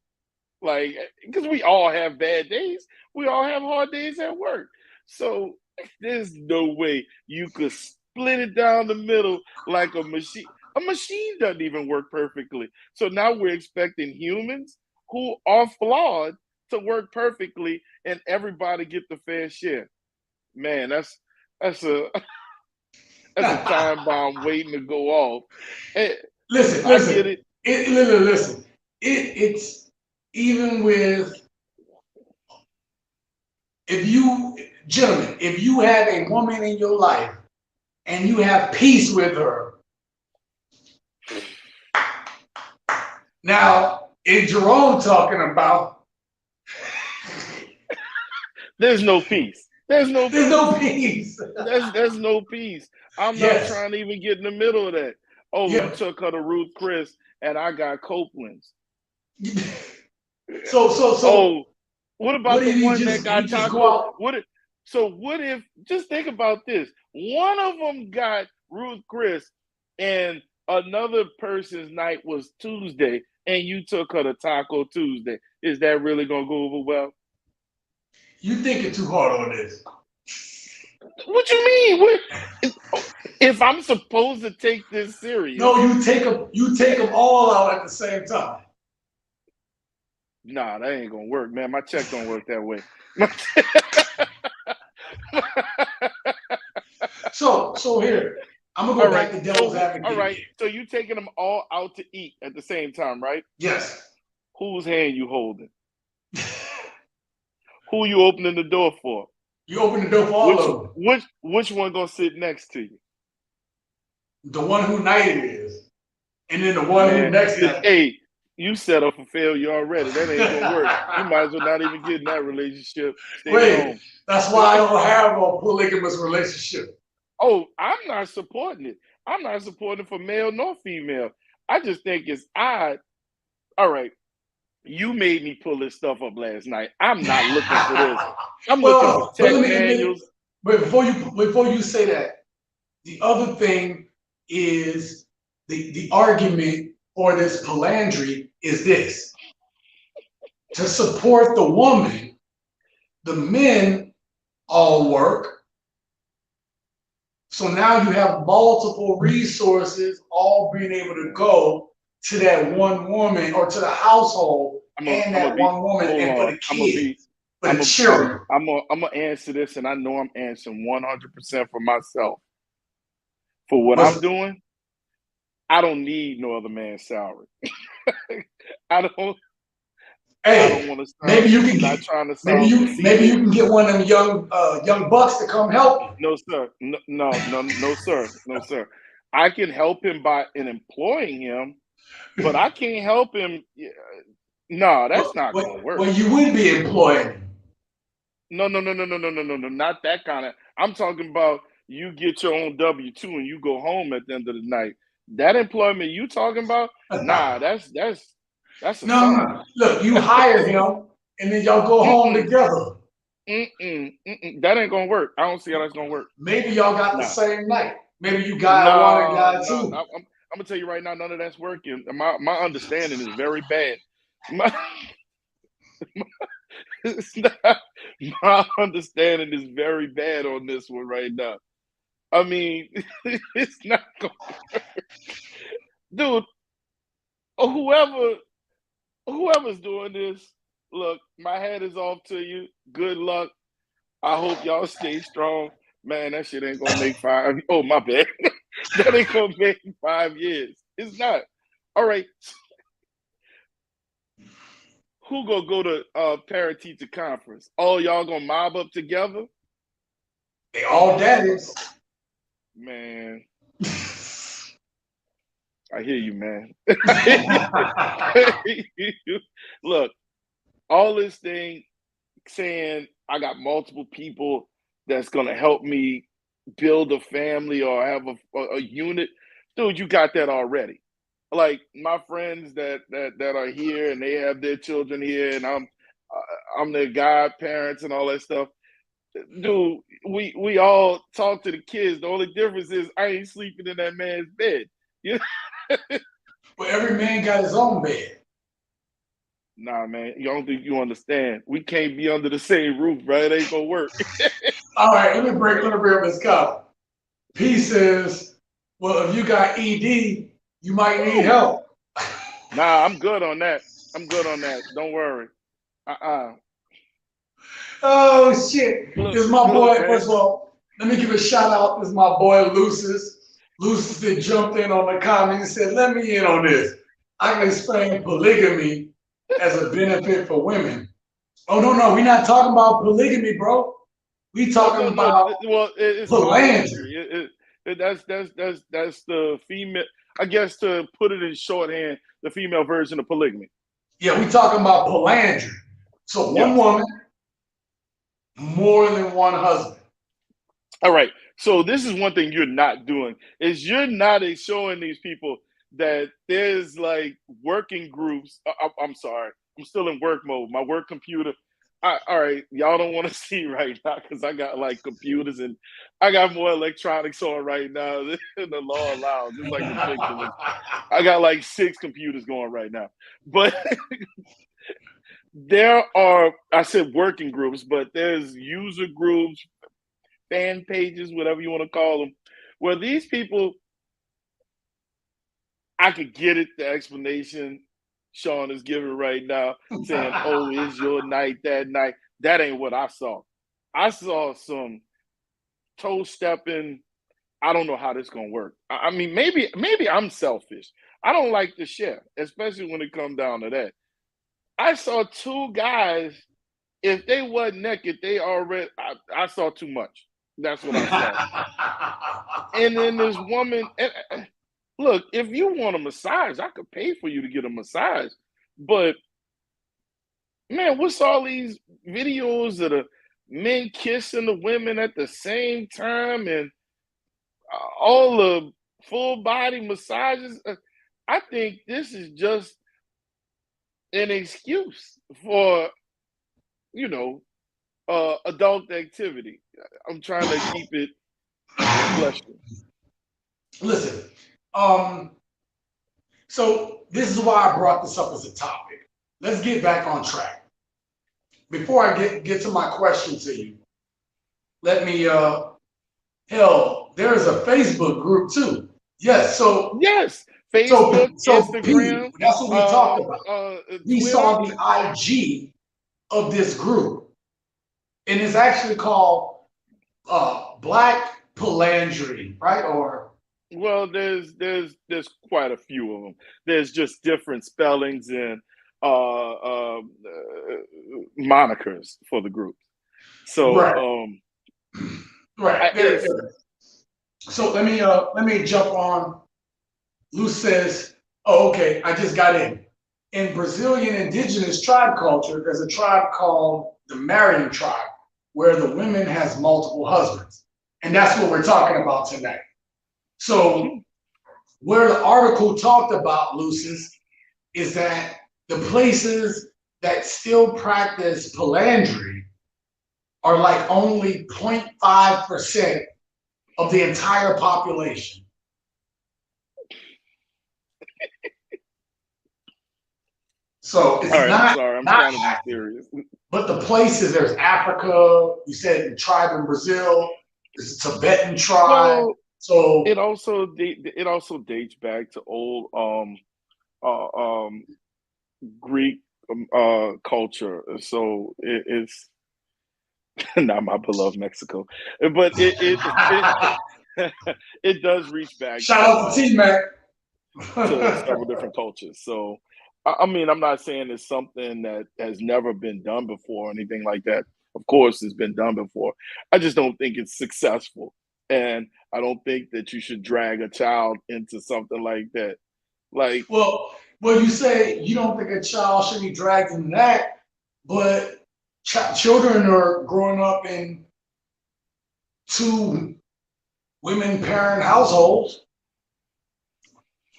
Like, because we all have bad days, we all have hard days at work. So there's no way you could split it down the middle like a machine. A machine doesn't even work perfectly. So now we're expecting humans who are flawed to work perfectly and everybody get the fair share. Man, that's a that's a time bomb waiting to go off. And listen, I get listen, it. listen. It's even with if you, gentlemen, if you have a woman in your life and you have peace with her. Now, is Jerome talking about? There's no peace. There's no There's peace. no peace. There's no peace. I'm not Yes. trying to even get in the middle of that. Oh, Yeah. you took her to Ruth Chris and I got Copeland's. So Oh, what what about the did he one that just got go taco? out? What if just think about this. One of them got Ruth Chris and another person's night was Tuesday and you took her to Taco Tuesday. Is that really gonna go over well? You thinking too hard on this. What you mean? What if I'm supposed to take this serious? No, you take them all out at the same time. Nah, that ain't gonna work, man. My check don't work that way. So here, I'm gonna go back to devil's advocate. All right. So you taking them all out to eat at the same time, right? Yes. Whose hand you holding? Who you opening the door for? You open the door for all of them. Which one gonna sit next to you? The one who night it is, and then the one who next to. Hey, you set up for failure already. That ain't gonna work. You might as well not even get in that relationship. Stay home. That's why I don't have a polygamous relationship. Oh, I'm not supporting it. I'm not supporting it for male nor female. I just think it's odd. All right, you made me pull this stuff up last night. I'm not looking for this. I'm looking for tech manuals. But before you say that, the other thing is the argument for this polyandry is this: to support the woman, the men all work. So now you have multiple resources all being able to go to that one woman or to the household one woman and for the kids, for the children. I'm gonna answer this, and I know I'm answering 100% for myself. For what I'm doing, I don't need no other man's salary. I don't. Hey, I don't want to. Maybe you can get. Maybe you can get one of them young bucks to come help you. No, sir. No, sir. No, sir. I can help him by employing him, but I can't help him. No, that's not gonna work. Well, you would be employing him. No, not that kind of. I'm talking about you get your own W-2 and you go home at the end of the night. That employment you talking about? Nah, that's no. Look, you hire him and then y'all go home together. That ain't gonna work. I don't see how that's gonna work. Maybe y'all got the same night. Maybe you got one and got two. I'm gonna tell you right now, none of that's working. My understanding is very bad. My understanding is very bad on this one right now. I mean, it's not gonna work. Dude, whoever's doing this, look, my hat is off to you. Good luck. I hope y'all stay strong. Man, that shit ain't gonna make 5. Oh, my bad. That ain't gonna make 5 years. It's not. All right. Who gonna go to parent-teacher conference? All y'all gonna mob up together? They all daddies. Man, I hear you, man. Look, all this thing saying I got multiple people that's gonna help me build a family or have a unit, dude. You got that already. Like my friends that are here and they have their children here, and I'm their godparents and all that stuff. Dude, we all talk to the kids. The only difference is I ain't sleeping in that man's bed. You Well, every man got his own bed. Nah, man, you don't think you understand. We can't be under the same roof, bro. It ain't gonna work. All right, let me bring up this comment. P says, well, if you got ED, you might need Woo! help. Nah, I'm good on that. I'm good on that. Don't worry. Uh-uh. Oh shit! Look, This is my look, boy. man. First of all, let me give a shout out. This is my boy Lucis. Lucis had jumped in on the comment and said, "Let me in on this. I can explain polygamy as a benefit for women." Oh no, we're not talking about polygamy, bro. We Oh talking no, no. about Well, it's polyandry. polyandry. That's the female. I guess to put it in shorthand, the female version of polygamy. Yeah, we talking about polyandry. So one Yes. woman, more than one husband. All right. So this is one thing you're not doing is you're not showing these people that there's like working groups. I'm sorry. I'm still in work mode. My work computer. All right, y'all don't want to see right now because I got like computers and I got more electronics on right now than the law allows. It's like ridiculous. I got like 6 computers going right now. But there are, I said working groups, but there's user groups, fan pages, whatever you want to call them, where these people, I could get it, the explanation Sean is giving right now, saying, oh, it's your night that night. That ain't what I saw. I saw some toe stepping. I don't know how this gonna work. I mean, maybe I'm selfish. I don't like to share, especially when it comes down to that. I saw 2 guys. If they wasn't naked, they already. I saw too much. That's what I saw. And then this woman, and look, if you want a massage, I could pay for you to get a massage. But man, what's all these videos of the men kissing the women at the same time and all the full body massages? I think this is just an excuse for, you know, adult activity. I'm trying to keep it bless you. Listen, so this is why I brought this up as a topic. Let's get back on track. Before I get to my question to you, let me hell, there's a Facebook group too. Yes, Yes, Facebook, so P, Instagram, that's what we talked about. We Twitter. saw the IG of this group, and it's actually called Black Polandry, right? Or Well, there's quite a few of them. There's just different spellings and monikers for the group. So right, right. it's So let me jump on. Lou says, "Oh, okay, I just got in." In Brazilian indigenous tribe culture, there's a tribe called the Marian tribe, where the women has multiple husbands, and that's what we're talking about tonight. So, where the article talked about, Lucis, is that the places that still practice polyandry are like only 0.5% of the entire population. So it's all right. I'm not sorry. I'm not trying to be active. serious. But the places, there's Africa, you said the tribe in Brazil, there's a Tibetan tribe. Well, So it also dates back to old uh, um Greek culture. So it's not my beloved Mexico, but it does reach back shout out to T Mac. to several different cultures. So I mean, I'm not saying it's something that has never been done before or anything like that. Of course, it's been done before. I just don't think it's successful. And I don't think that you should drag a child into something like that. Like, Well, you say you don't think a child should be dragged into that, but children are growing up in two women parent households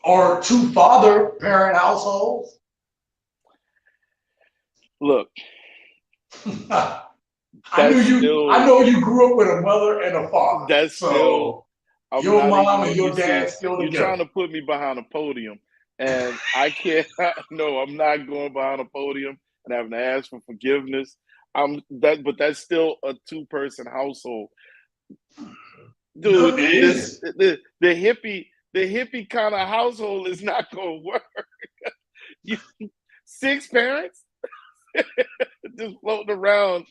or two father parent households. look, I that's still know you grew up with a mother and a father. that's still So I'm your not mom even and your used to dad still you trying together. to put me behind a podium, and I can't. No, I'm not going behind a podium and having to ask for forgiveness. But that's still a two-person household, No, dude. it is. The hippie kind of household is not going to work. You, six parents just floating around.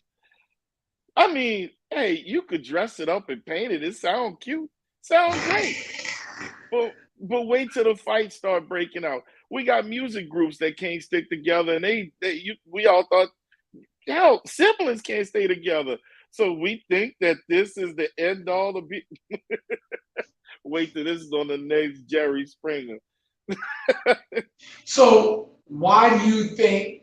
I mean, hey, you could dress it up and paint it. It sound cute, sound great. But wait till the fights start breaking out. We got music groups that can't stick together, and we all thought, hell, siblings can't stay together. So we think that this is the end all of it. Wait till this is on the next Jerry Springer. So why do you think?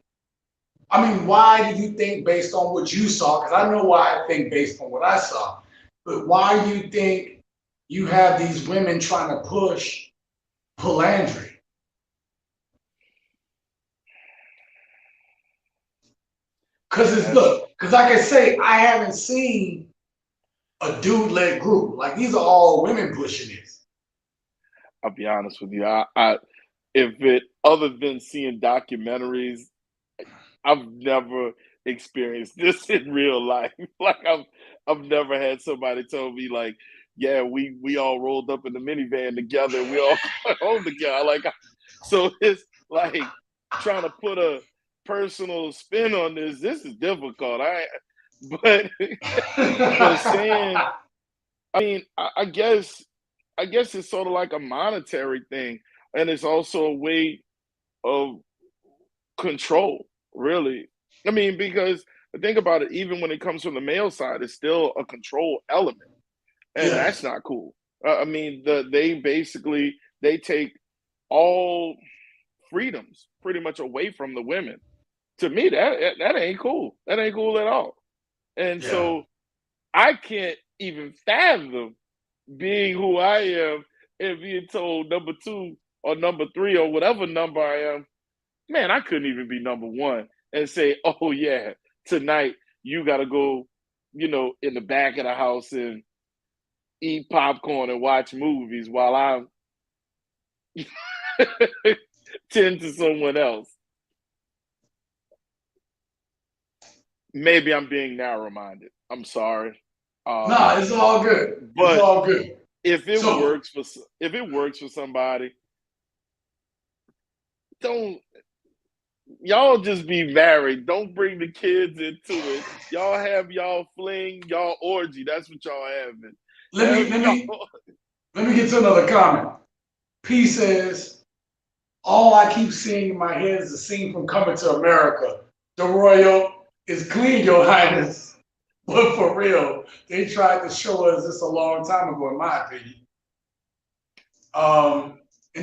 I mean, why do you think, based on what you saw? Because I know why I think based on what I saw. But why do you think you have these women trying to push polyandry? Because like I say, I haven't seen a dude-led group. Like these are all women pushing this. I'll be honest with you. I if it other than seeing documentaries, I've never experienced this in real life. Like I've never had somebody tell me like, yeah, we all rolled up in the minivan together and we all got home together. Like so it's like trying to put a personal spin on this. This is difficult. But but saying, I mean, I guess it's sort of like a monetary thing, and it's also a way of control, really. I mean, because think about it, even when it comes from the male side, it's still a control element, and that's Yes. not cool. I mean, they basically they take all freedoms pretty much away from the women. To me, that ain't cool. That ain't cool at all. And Yeah. so I can't even fathom being who I am and being told number two or number three or whatever number I am. Man, I couldn't even be number one and say, oh, yeah, tonight you got to go, in the back of the house and eat popcorn and watch movies while I tend to someone else. Maybe I'm being narrow-minded. I'm sorry. Nah, it's all good. It's But all good. if it So works for somebody, don't y'all just be married. Don't bring the kids into it. Y'all have y'all fling, y'all orgy. That's what y'all having. let me let me get to another comment. P says, all I keep seeing in my head is the scene from Coming to America. The Royal is clean, Your Highness. But for real, they tried to show us this a long time ago, in my opinion. And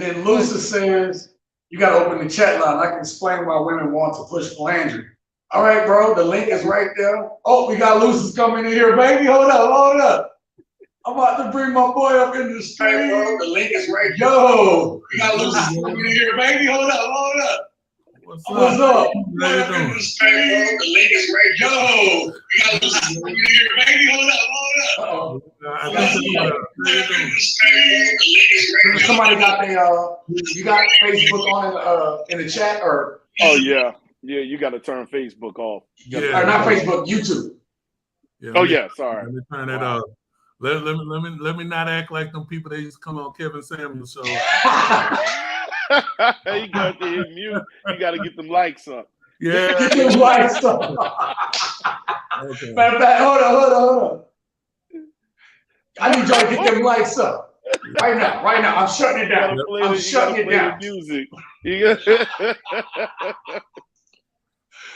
then Lucy says, you got to open the chat line. I can explain why women want to push philandry. All right, bro, the link is right there. Oh, we got Lucy's coming in here, baby. Hold up. I'm about to bring my boy up in the street. All right, bro, the link is right there. Yo, we got Lucy's coming in here, baby. Hold up. What's up? How you doing? The link is right there. Yo, we got Lucy's coming in here, baby. Hold up. Somebody got you got Facebook on in the chat or? Oh yeah, you got to turn Facebook off. Or not Facebook, YouTube. Yeah, sorry. Let me turn it off. Let me not act like them people that used to come on Kevin Samuels show. You got to hit mute. You got to get them likes up. Yeah, get them likes up. Okay. Matter of fact, hold on. I need y'all to get them likes up. Right now. I'm shutting it down. I'm shutting it down. Music.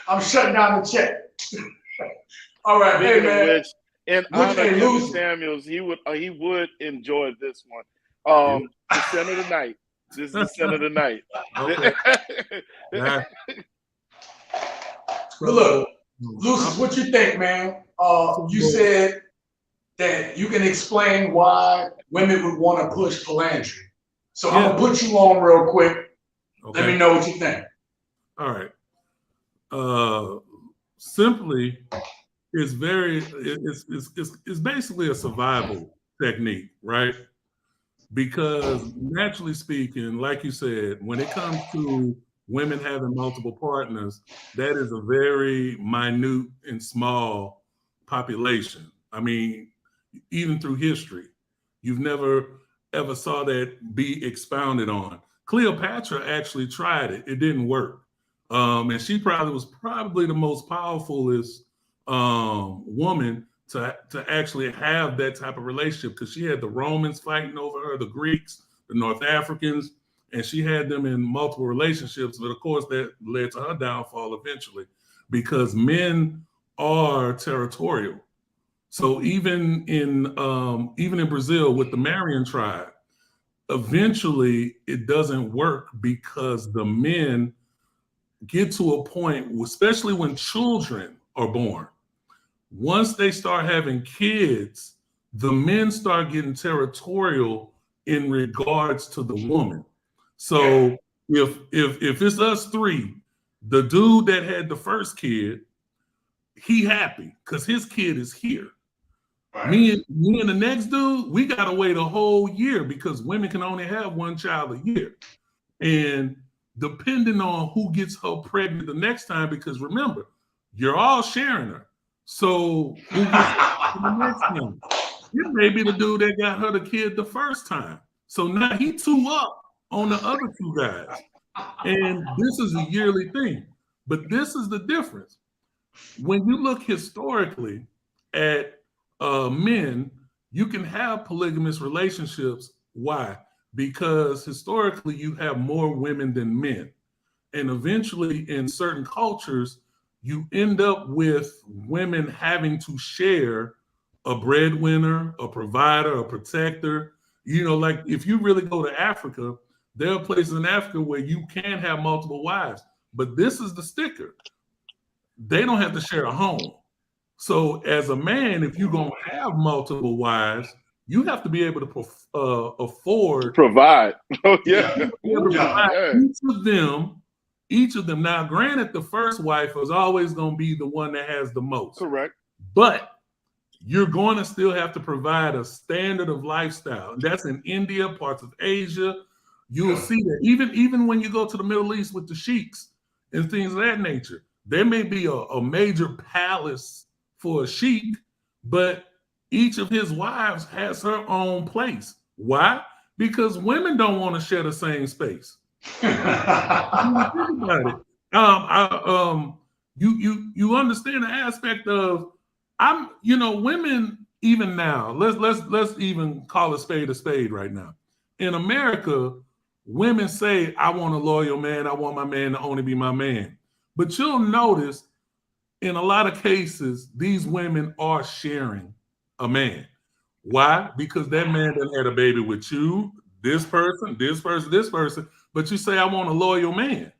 I'm shutting down the chat. All right, Speaking hey man. of which, in honor of Kevin Samuels, he would enjoy this one. The sin of the night. This is the sin of the night. Okay. But look, Lucius, what you think, man? You said that you can explain why women would want to push polyandry. So I'm gonna put you on real quick. Okay. Let me know what you think. All right. Simply, it's basically a survival technique, right? Because naturally speaking, like you said, when it comes to women having multiple partners, that is a very minute and small population. I mean, even through history, you've never ever saw that be expounded on. Cleopatra actually tried it. It didn't work. And she was probably the most powerfulest woman to actually have that type of relationship, because she had the Romans fighting over her, the Greeks, the North Africans, and she had them in multiple relationships. But of course, that led to her downfall eventually, because men are territorial. So even in Brazil with the Marian tribe, eventually it doesn't work because the men get to a point, especially when children are born. Once they start having kids, the men start getting territorial in regards to the woman. So if it's us three, the dude that had the first kid, he happy because his kid is here. Right. Me and the next dude, we gotta wait a whole year because women can only have one child a year. And depending on who gets her pregnant the next time, because remember, you're all sharing her. So who gets the next time? It may be the dude that got her the kid the first time. So now he two up on the other two guys. And this is a yearly thing. But this is the difference. When you look historically at men, you can have polygamous relationships. Why? Because historically you have more women than men. And eventually in certain cultures, you end up with women having to share a breadwinner, a provider, a protector. You know, like if you really go to Africa, there are places in Africa where you can have multiple wives. But this is the sticker. They don't have to share a home. So as a man, if you're going to have multiple wives, you have to be able to afford. Provide. Oh, yeah. Each of them. Now, granted, the first wife is always going to be the one that has the most. Correct. But you're going to still have to provide a standard of lifestyle. That's in India, parts of Asia. You'll see that even when you go to the Middle East with the sheiks and things of that nature, there may be a major palace for a sheik, but each of his wives has her own place. Why? Because women don't want to share the same space. Think about it. You understand the aspect of women even now. Let's even call a spade right now. In America, women say, "I want a loyal man. I want my man to only be my man." But you'll notice in a lot of cases, these women are sharing a man. Why? Because that man done had a baby with you, this person, but you say, "I want a loyal man."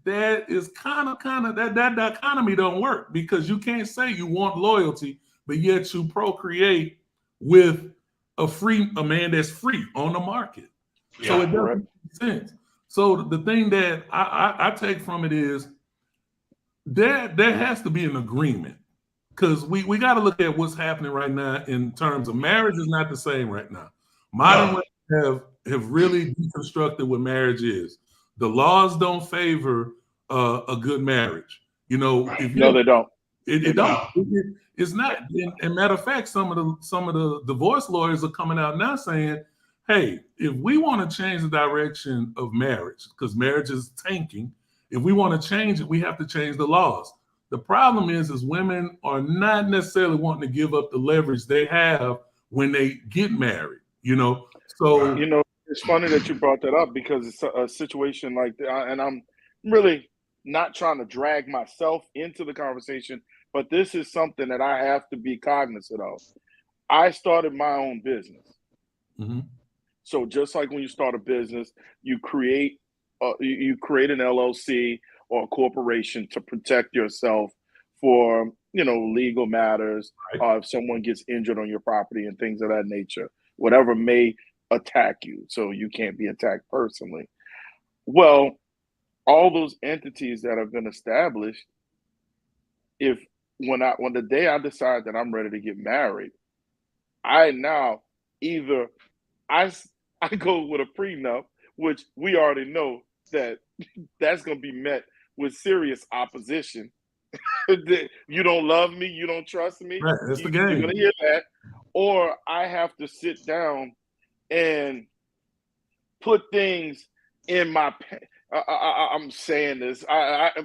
That is kind of that dichotomy don't work, because you can't say you want loyalty, but yet you procreate with a man that's free on the market. Yeah, so it doesn't make sense. So the thing that I take from it is there has to be an agreement, because we got to look at what's happening right now in terms of marriage is not the same right now. Modern women have really deconstructed what marriage is. The laws don't favor a good marriage. They don't. It don't. It's not. And matter of fact, some of the divorce lawyers are coming out now saying, "Hey, if we want to change the direction of marriage, because marriage is tanking, if we want to change it, we have to change the laws." The problem is women are not necessarily wanting to give up the leverage they have when they get married. So it's funny that you brought that up, because it's a situation like that, and I'm really not trying to drag myself into the conversation, but this is something that I have to be cognizant of. I started my own business. Mm-hmm. So just like when you start a business, you create an LLC or a corporation to protect yourself for legal matters, Right. if someone gets injured on your property and things of that nature, whatever may attack you, so you can't be attacked personally. Well, all those entities that have been established, if when the day I decide that I'm ready to get married, I now either I I go with a prenup, which we already know that that's going to be met with serious opposition. You don't love me, you don't trust me, Right. That's the you're game. going to hear that. Or I have to sit down and put things in my. I'm saying this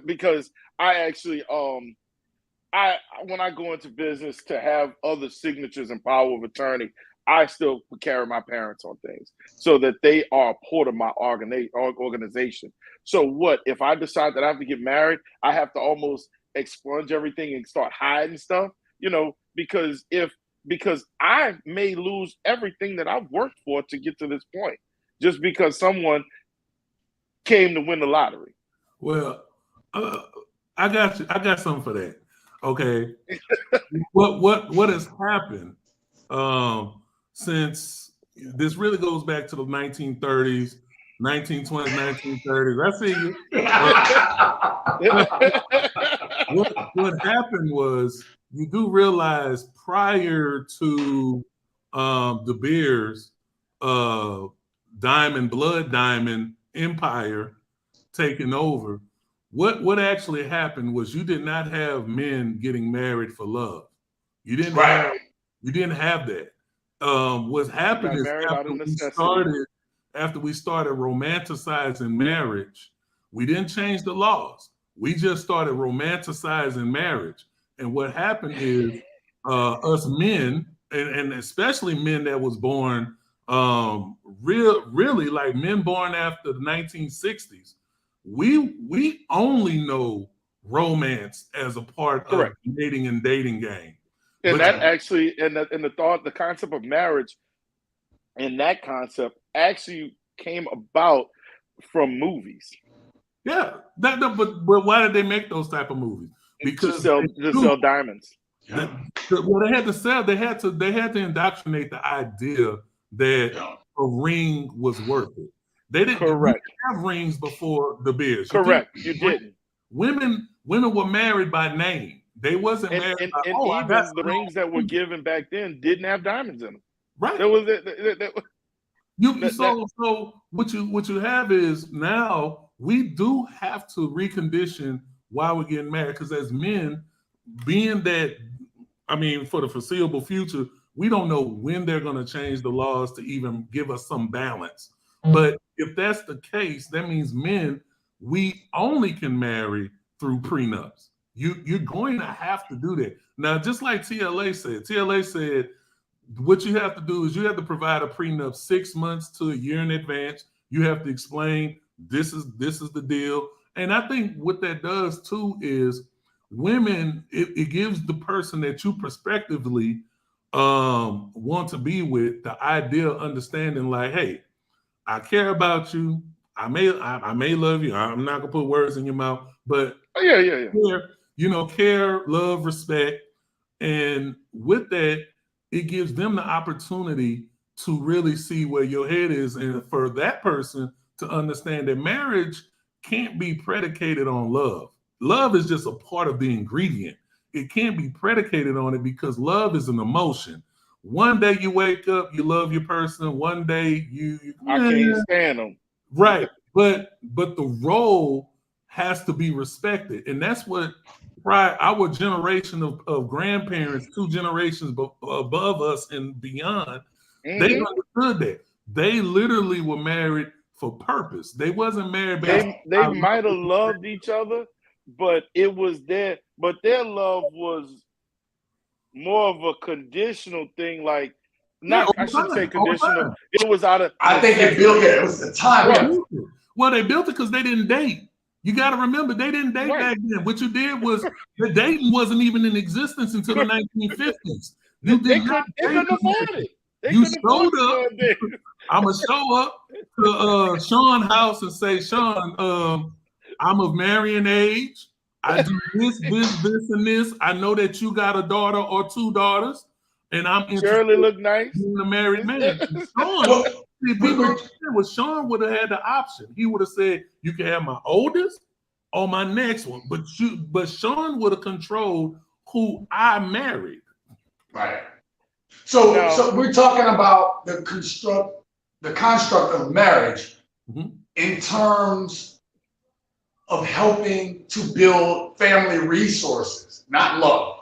because I actually when I go into business to have other signatures and power of attorney, I still carry my parents on things so that they are a part of my organization. So what if I decide that I have to get married? I have to almost expunge everything and start hiding stuff, because I may lose everything that I've worked for to get to this point, just because someone came to win the lottery. Well, I got you. I got something for that. Okay. What has happened since this really goes back to the 1930s, 1920s, 1930s. I see you. What happened was, you do realize prior to De Beers blood diamond empire taking over, what actually happened was you did not have men getting married for love. You didn't have that. What happened is after we started romanticizing marriage, we didn't change the laws. We just started romanticizing marriage. And what happened is us men, and especially men that was born really like men born after the 1960s, we only know romance as a part of the dating and dating game. And that actually, the concept of marriage, and that concept actually came about from movies. Yeah, but why did they make those type of movies? Because to sell diamonds. Well, they had to sell. They had to indoctrinate the idea that a ring was worth it. They didn't have rings before De Beers. You didn't. Women were married by name. They wasn't married by. And even the rings that were given back then didn't have diamonds in them. Right. There was So what you have is now we do have to recondition why we're getting married, because as men, being that, for the foreseeable future, we don't know when they're going to change the laws to even give us some balance. But if that's the case, that means men, we only can marry through prenups. You're going to have to do that. Now, just like TLA said, what you have to do is you have to provide a prenup 6 months to a year in advance. You have to explain this is the deal. And I think what that does too is women, it gives the person that you prospectively want to be with the idea of understanding, like, hey, I care about you. I may love you. I'm not gonna put words in your mouth, but care, love, respect. And with that, it gives them the opportunity to really see where your head is, and for that person to understand that marriage can't be predicated on love. Love is just a part of the ingredient. It can't be predicated on it, because love is an emotion. One day you wake up, you love your person. One day I can't stand them. Right. But the role has to be respected. And that's what our generation of grandparents, 2 generations above us and beyond, they understood that. They literally were married for purpose. They wasn't married. They might have loved each other, but their love was more of a conditional thing. Like, I shouldn't say conditional. It was out of. I think they built it. It was the time. Well, they built it because they didn't date. You got to remember, they didn't date back then. What you did was the dating wasn't even in existence until the 1950s. You did not they couldn't afford it. They you couldn't afford showed up. I'm gonna show up to Sean's house and say, Sean, I'm of marrying age. I do this, and this. I know that you got a daughter or two daughters, and I'm interested Shirley look nice. in being a married man. Sean would have had the option. He would have said, you can have my oldest or my next one, but Sean would have controlled who I married. Right. So we're talking about the construct of marriage in terms of helping to build family resources, not love.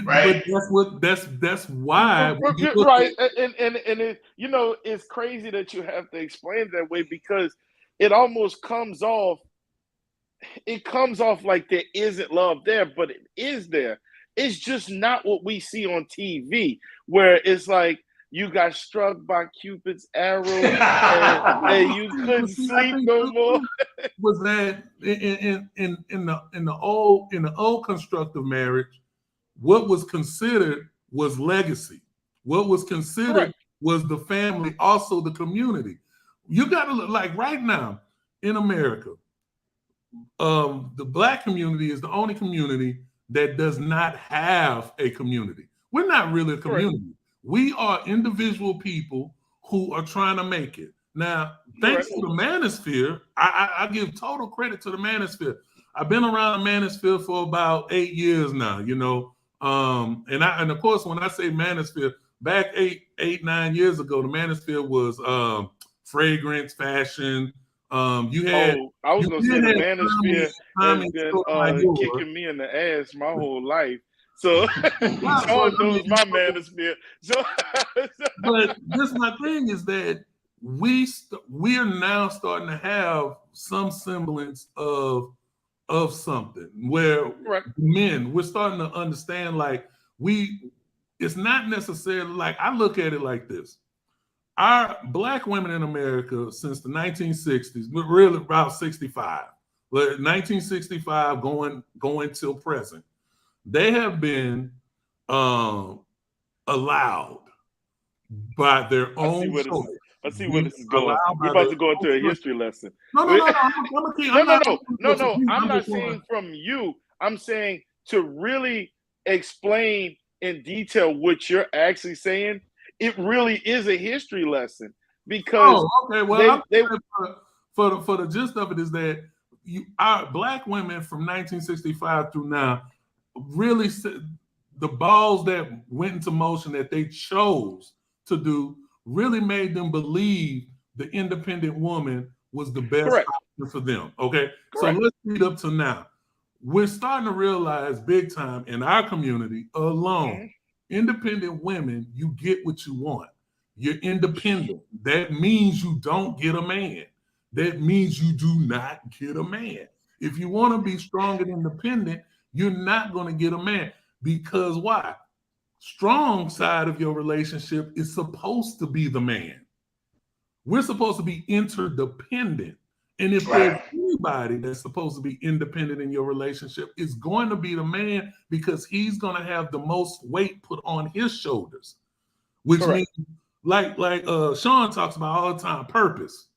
Right. But that's why. Right. And it, it's crazy that you have to explain it that way, because it almost comes off like there isn't love there, but it is there. It's just not what we see on TV, where it's like you got struck by Cupid's arrow and you couldn't sleep no more. Was that in the old construct of marriage, what was considered was legacy. What was considered was the family, also the community. You got to look like right now in America, the Black community is the only community that does not have a community. We're not really a community. We are individual people who are trying to make it. Now, thanks to the manosphere, I give total credit to the manosphere. I've been around the manosphere for about 8 years now, and of course, when I say manosphere, back 9 years ago, the manosphere was fragrance, fashion. You had. I was gonna say the manosphere has been kicking me in the ass my whole life. So Sean knows my manosphere. But this my thing is that we are now starting to have some semblance of something where we're starting to understand, like, it's not necessarily, like, I look at it like this. Our Black women in America since the 1960s, but really about 65, 1965 going till present, they have been allowed by their own choice. I see where this is going. We're about to go into a history lesson. No. I'm not saying from you. I'm saying to really explain in detail what you're actually saying. It really is a history lesson, because for the gist of it is that our Black women from 1965 through now, really the balls that went into motion that they chose to do really made them believe the independent woman was the best option for them. Okay, so let's lead up to now. We're starting to realize big time in our community alone. Independent women, you get what you want. You're independent. That means you don't get a man. That means you do not get a man. If you want to be strong and independent, you're not going to get a man. Because why? Strong side of your relationship is supposed to be the man. We're supposed to be interdependent. And if there's anybody that's supposed to be independent in your relationship, it's going to be the man, because he's going to have the most weight put on his shoulders, which means, like Sean talks about all the time, purpose.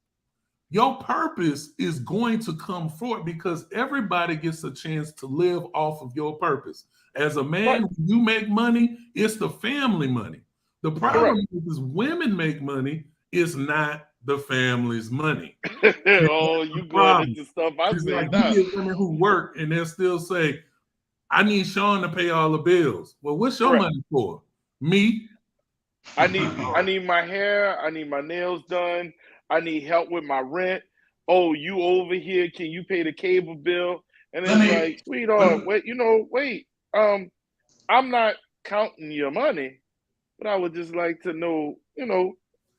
Your purpose is going to come forth because everybody gets a chance to live off of your purpose. As a man, when you make money, it's the family money. The problem is women make money, it's not the family's money. Oh, you going into stuff I it's say like now. You get women who work and they'll still say, I need Sean to pay all the bills. Well, what's your money for? Me? I need my hair, I need my nails done, I need help with my rent. Oh, you over here, can you pay the cable bill? And it's like, sweetheart, wait, I'm not counting your money, but I would just like to know,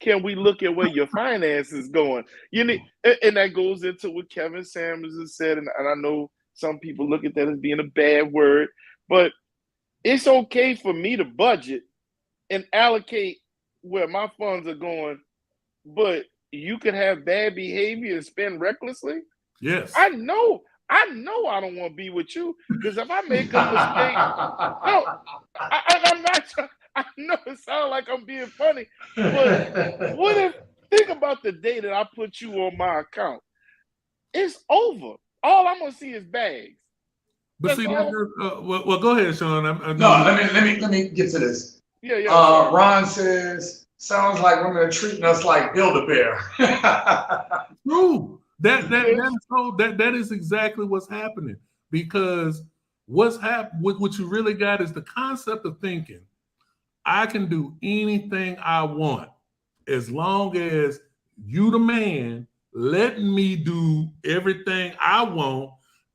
can we look at where your finance is going? And that goes into what Kevin Samuels has said, and I know some people look at that as being a bad word, but it's okay for me to budget and allocate where my funds are going, but you could have bad behavior and spend recklessly. Yes. I know I don't want to be with you because if I make a mistake, no, I'm not. I know it sounds like I'm being funny, but what if? Think about the day that I put you on my account. It's over. All I'm gonna see is bags. But That's see, all. well, go ahead, Sean. I know No, you. let me get to this. Yeah. Sorry. Ron says, sounds like women are treating us like Build-A-Bear. True. Yes. That is exactly what's happening because what you really got is the concept of thinking I can do anything I want as long as you the man let me do everything I want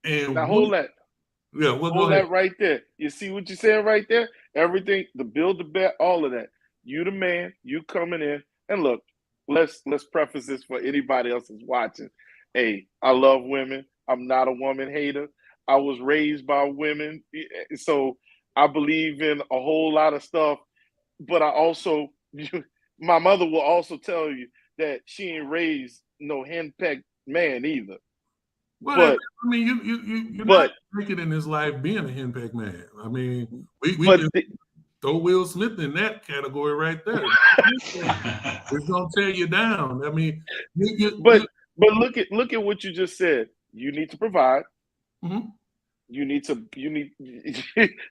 Now and hold that. we'll go Hold ahead. that right there. You see what you're saying right there? Everything, the build, the bet, all of that. You the man, you coming in. And look, let's preface this for anybody else that's watching. Hey, I love women. I'm not a woman hater. I was raised by women. So I believe in a whole lot of stuff. But I also my mother will also tell you that she ain't raised no henpecked man either. Well, But I mean, you're not but making in this life being a henpecked man. I mean, we but can throw Will Smith in that category right there. It's gonna tear you down. I mean, But look at what you just said. You need to provide. mm-hmm. You need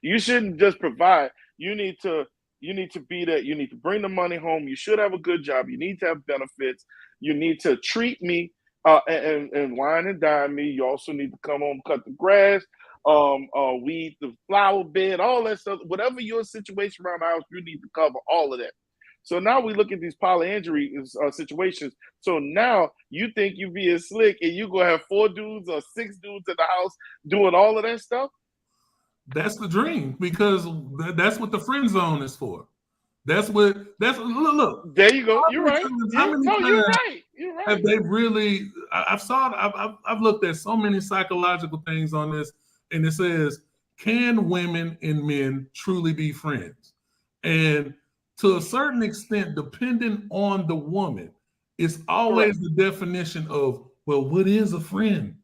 you shouldn't just provide. You need to be there. You need to bring the money home. You should have a good job. You need to have benefits. You need to treat me and wine and dine me. You also need to come home, cut the grass, weed the flower bed, all that stuff. Whatever your situation around the house, you need to cover all of that. So now we look at these polyandry situations. So now you think you being slick and you gonna have 4 dudes or 6 dudes in the house doing all of that stuff? That's the dream because that's what the friend zone is for. That's look. There you go. You're right. How many No, you're times right. You're have right. they really? I've looked at so many psychological things on this, and it says, can women and men truly be friends? And to a certain extent, depending on the woman, it's always Correct. the definition of, well, what is a friend?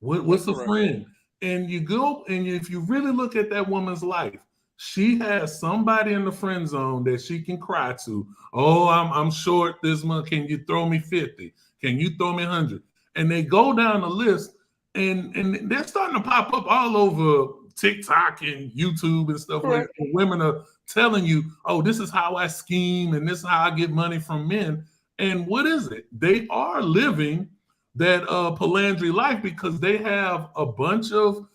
That's What's a correct. friend? And you go and if you really look at that woman's life, she has somebody in the friend zone that she can cry to. Oh, I'm short this month. Can you throw me 50? Can you throw me 100? And they go down the list, and they're starting to pop up all over TikTok and YouTube and stuff where Correct. women are telling you, oh, this is how I scheme and this is how I get money from men. And what is it? They are living that Palandri life because they have a bunch of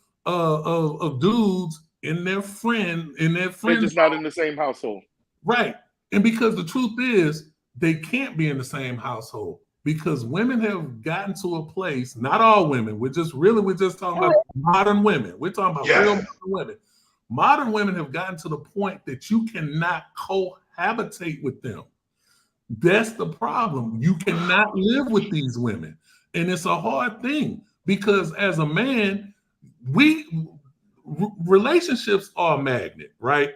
dudes in their They're friend just not zone. in the same household. Right. And because the truth is they can't be in the same household because women have gotten to a place, not all women, we're just talking about modern women. We're talking about real modern women. Modern women have gotten to the point that you cannot cohabitate with them. That's the problem. You cannot live with these women. And it's a hard thing because as a man, relationships are a magnet, right?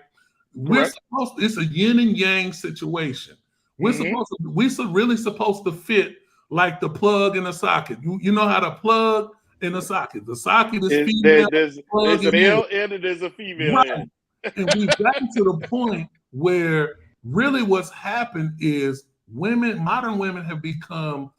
Correct. It's a yin and yang situation. Mm-hmm. Really supposed to fit like the plug in a socket. You know how to plug in a socket. The socket is female, plug There's is a male. male end and there's a female Right. end. And we've gotten to the point where really what's happened is modern women have become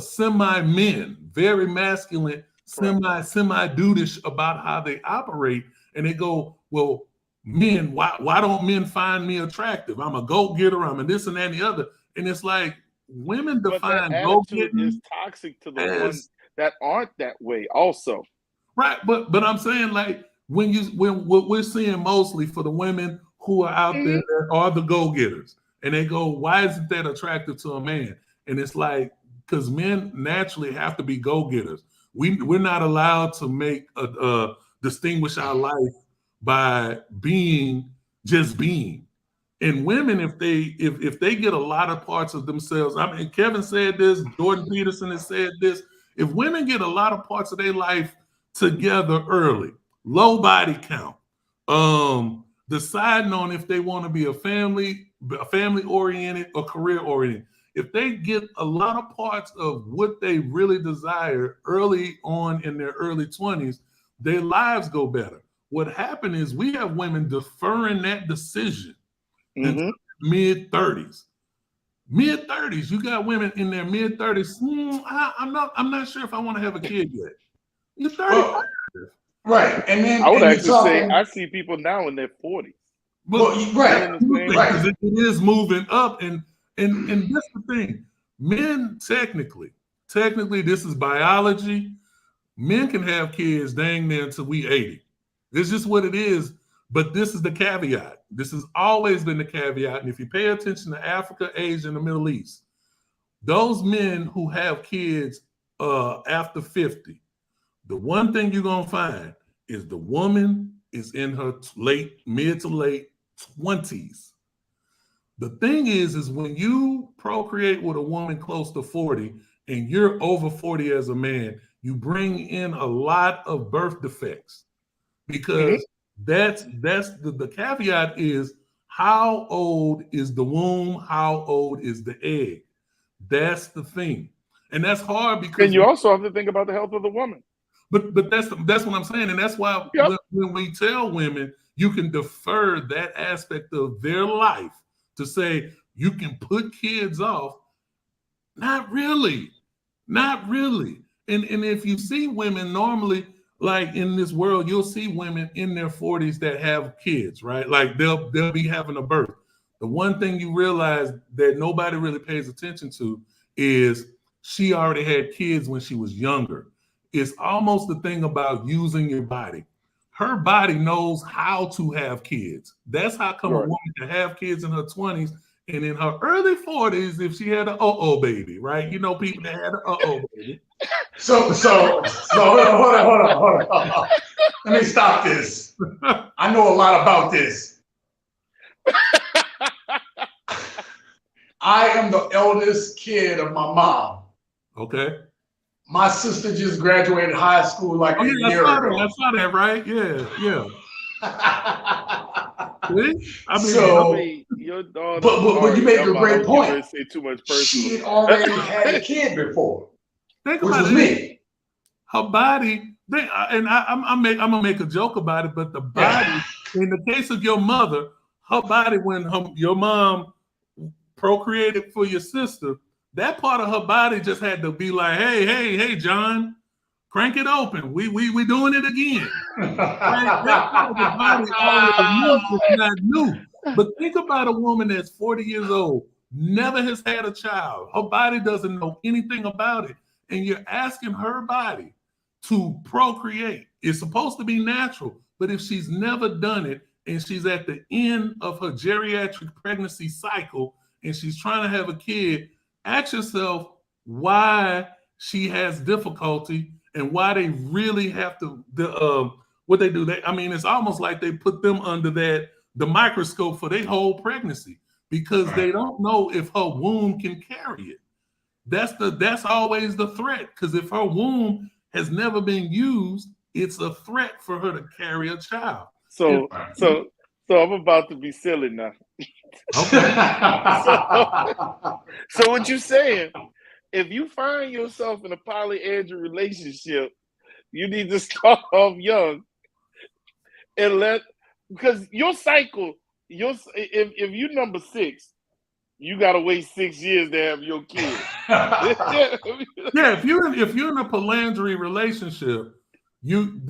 semi men, very masculine, Correct. semi dudeish about how they operate, and they go, well, men, why don't men find me attractive? I'm a go getter, I'm a this and that and the other, and it's like women But that define go attitude is getting toxic to the as ones that aren't that way also. right, but I'm saying like when what we're seeing mostly for the women who are out there Mm-hmm. that are the go getters, and they go, why isn't that attractive to a man? And it's like because men naturally have to be go getters. We're not allowed to make a distinguish our life by just being. And women, if they get a lot of parts of themselves, I mean, Kevin said this, Jordan Peterson has said this. If women get a lot of parts of their life together early, low body count, deciding on if they want to be a family oriented or career oriented. if they get a lot of parts of what they really desire early on in their early 20s, their lives go better. What happened is we have women deferring that decision until mid 30s. Mid 30s, you got women in their mid 30s. I'm not sure if I want to have a kid yet. You're 35. Right. And then I would actually say I see people now in their 40s. Right. Because it is moving up, and that's the thing. Men technically, this is biology. Men can have kids dang near until we 80. It's just what it is. But this is the caveat. This has always been the caveat. And if you pay attention to Africa, Asia, and the Middle East, those men who have kids after 50, the one thing you're going to find is the woman is in her mid to late 20s. The thing is when you procreate with a woman close to 40 and you're over 40 as a man, you bring in a lot of birth defects because that's the caveat is how old is the womb? How old is the egg? That's the thing. And that's hard because and you also have to think about the health of the woman. But that's what I'm saying. And that's why when we tell women you can defer that aspect of their life to say you can put kids off. Not really. And if you see women normally, like in this world, you'll see women in their 40s that have kids, right? Like they'll be having a birth. The one thing you realize that nobody really pays attention to is she already had kids when she was younger. It's almost the thing about using your body. Her body knows how to have kids. That's how come a woman can have kids in her 20s and in her early 40s if she had an baby, right? You know people that had an baby. So hold on. Let me stop this. I know a lot about this. I am the eldest kid of my mom. Okay. My sister just graduated high school like a year ago. I saw that, right? Yeah. Your daughter. But you make a great point. Say too much she had already had a kid before. Think which about was it. Me. Her body, I'm gonna make a joke about it, but the body, in the case of your mother, her body, when your mom procreated for your sister, that part of her body just had to be like, hey, John, crank it open. We doing it again. Right? That part of the body already knew it's not new. But think about a woman that's 40 years old, never has had a child. Her body doesn't know anything about it. And you're asking her body to procreate. It's supposed to be natural. But if she's never done it and she's at the end of her geriatric pregnancy cycle and she's trying to have a kid, ask yourself why she has difficulty and why they really have to, what they do. It's almost like they put them under the microscope for their whole pregnancy because they don't know if her womb can carry it. That's always the threat, because if her womb has never been used, it's a threat for her to carry a child. So I'm about to be silly now. Okay. So what you're saying, if you find yourself in a polyandry relationship, you need to start off young and because your cycle, if you're number 6, you gotta wait 6 years to have your kid. If you're in a polyandry relationship, you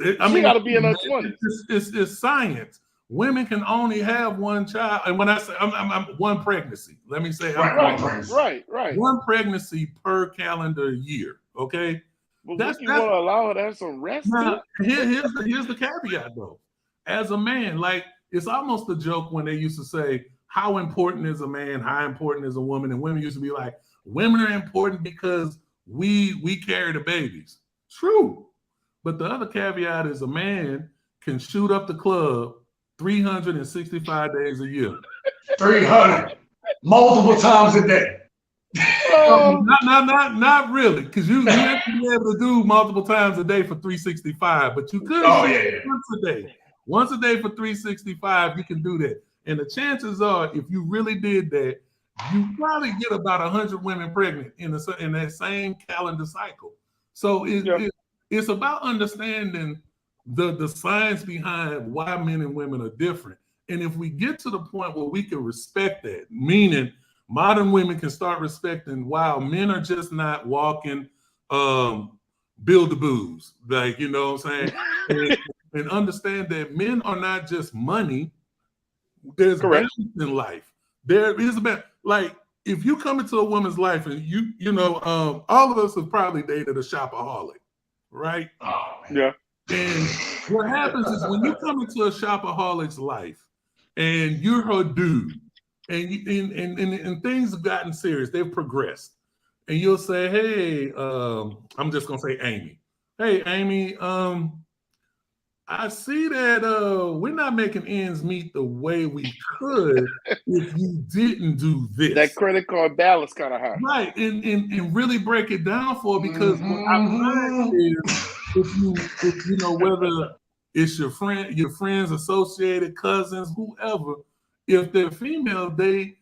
gotta be in her 20s. It's science. Women can only have one child, and when I say I'm one pregnancy, let me say right. One pregnancy per calendar year. Okay, but that's you want to allow her to have some rest. Now, here's the caveat though. As a man, like it's almost a joke when they used to say, "How important is a man? How important is a woman?" And women used to be like, "Women are important because we carry the babies." True, but the other caveat is a man can shoot up the club 365 days a year. 300 multiple times a day. Not really, because you have to be able to do multiple times a day for 365, but you could once a day. Once a day for 365, you can do that. And the chances are, if you really did that, you probably get about 100 women pregnant in that same calendar cycle. So it's about understanding the science behind why men and women are different. And if we get to the point where we can respect that, meaning modern women can start respecting, wow, men are just not walking build the booze, like, you know what I'm saying? and understand that men are not just money. There's balance in life. There is about, like, if you come into a woman's life and all of us have probably dated a shopaholic, right? Oh, yeah. And what happens is when you come into a shopaholic's life and you're her dude, and things have gotten serious, they've progressed, and you'll say, hey, I'm just gonna say Amy. Hey, Amy, I see that we're not making ends meet the way we could if you didn't do this. That credit card balance kind of high. Right, and really break it down for her, because what I find is if you know, whether it's your friends, associated, cousins, whoever, if they're female, they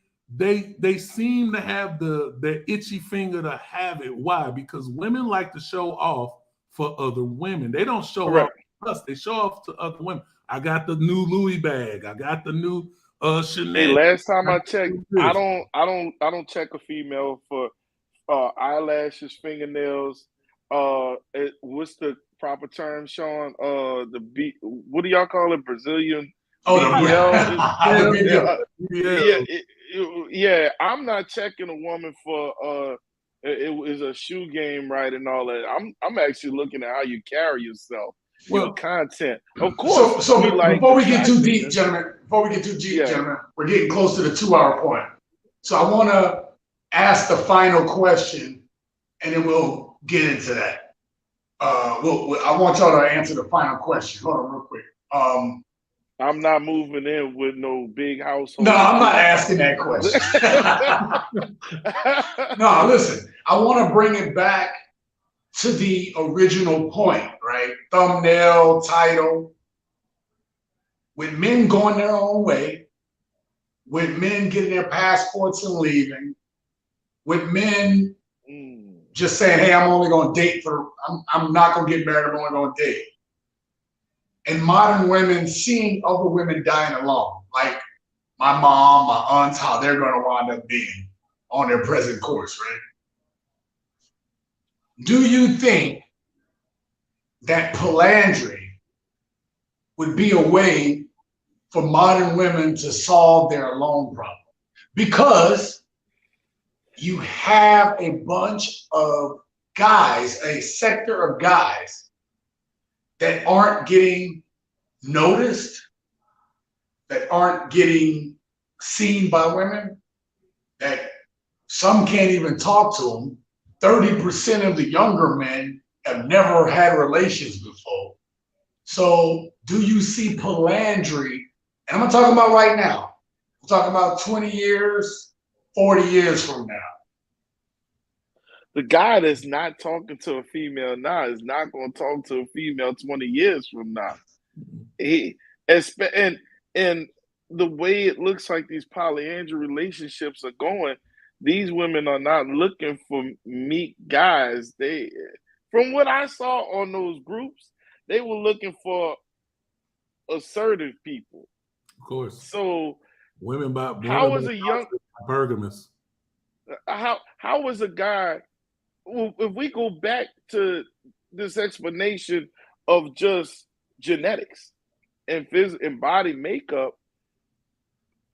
seem to have the itchy finger to have it. Why? Because women like to show off for other women. They don't show off to us, they show off to other women. I got the new Louis bag. I got the new Chanel. Hey, last time I checked, I don't check a female for eyelashes, fingernails. What's the proper term, Sean? What do y'all call it? Brazilian? Yeah. I'm not checking a woman for it is a shoe game, right, and all that. I'm actually looking at how you carry yourself. Your content, of course. So before we get too deep, gentlemen, we're getting close to the 2-hour point. So I want to ask the final question, and then we'll get into that. I want y'all to answer the final question. Hold on real quick. I'm not moving in with no big household. No, I'm not asking that question. No, listen, I want to bring it back to the original point, right? Thumbnail, title. With men going their own way, with men getting their passports and leaving, with men just saying, hey, I'm only going to date I'm not going to get married, I'm only going to date. And modern women seeing other women dying alone, like my mom, my aunts, how they're going to wind up being on their present course, right? Do you think that polyandry would be a way for modern women to solve their alone problem? Because you have a bunch of guys, a sector of guys that aren't getting noticed, that aren't getting seen by women, that some can't even talk to them. 30% of the younger men have never had relations before. So do you see polyandry? And I'm not talking about right now. I'm talking about 20 years, 40 years from now. The guy that's not talking to a female now is not going to talk to a female 20 years from now. And the way it looks like these polyandry relationships are going, these women are not looking for meek guys. From what I saw on those groups, they were looking for assertive people. Of course. So women how is a young Bergamus? How is a guy? Well, if we go back to this explanation of just genetics and body makeup,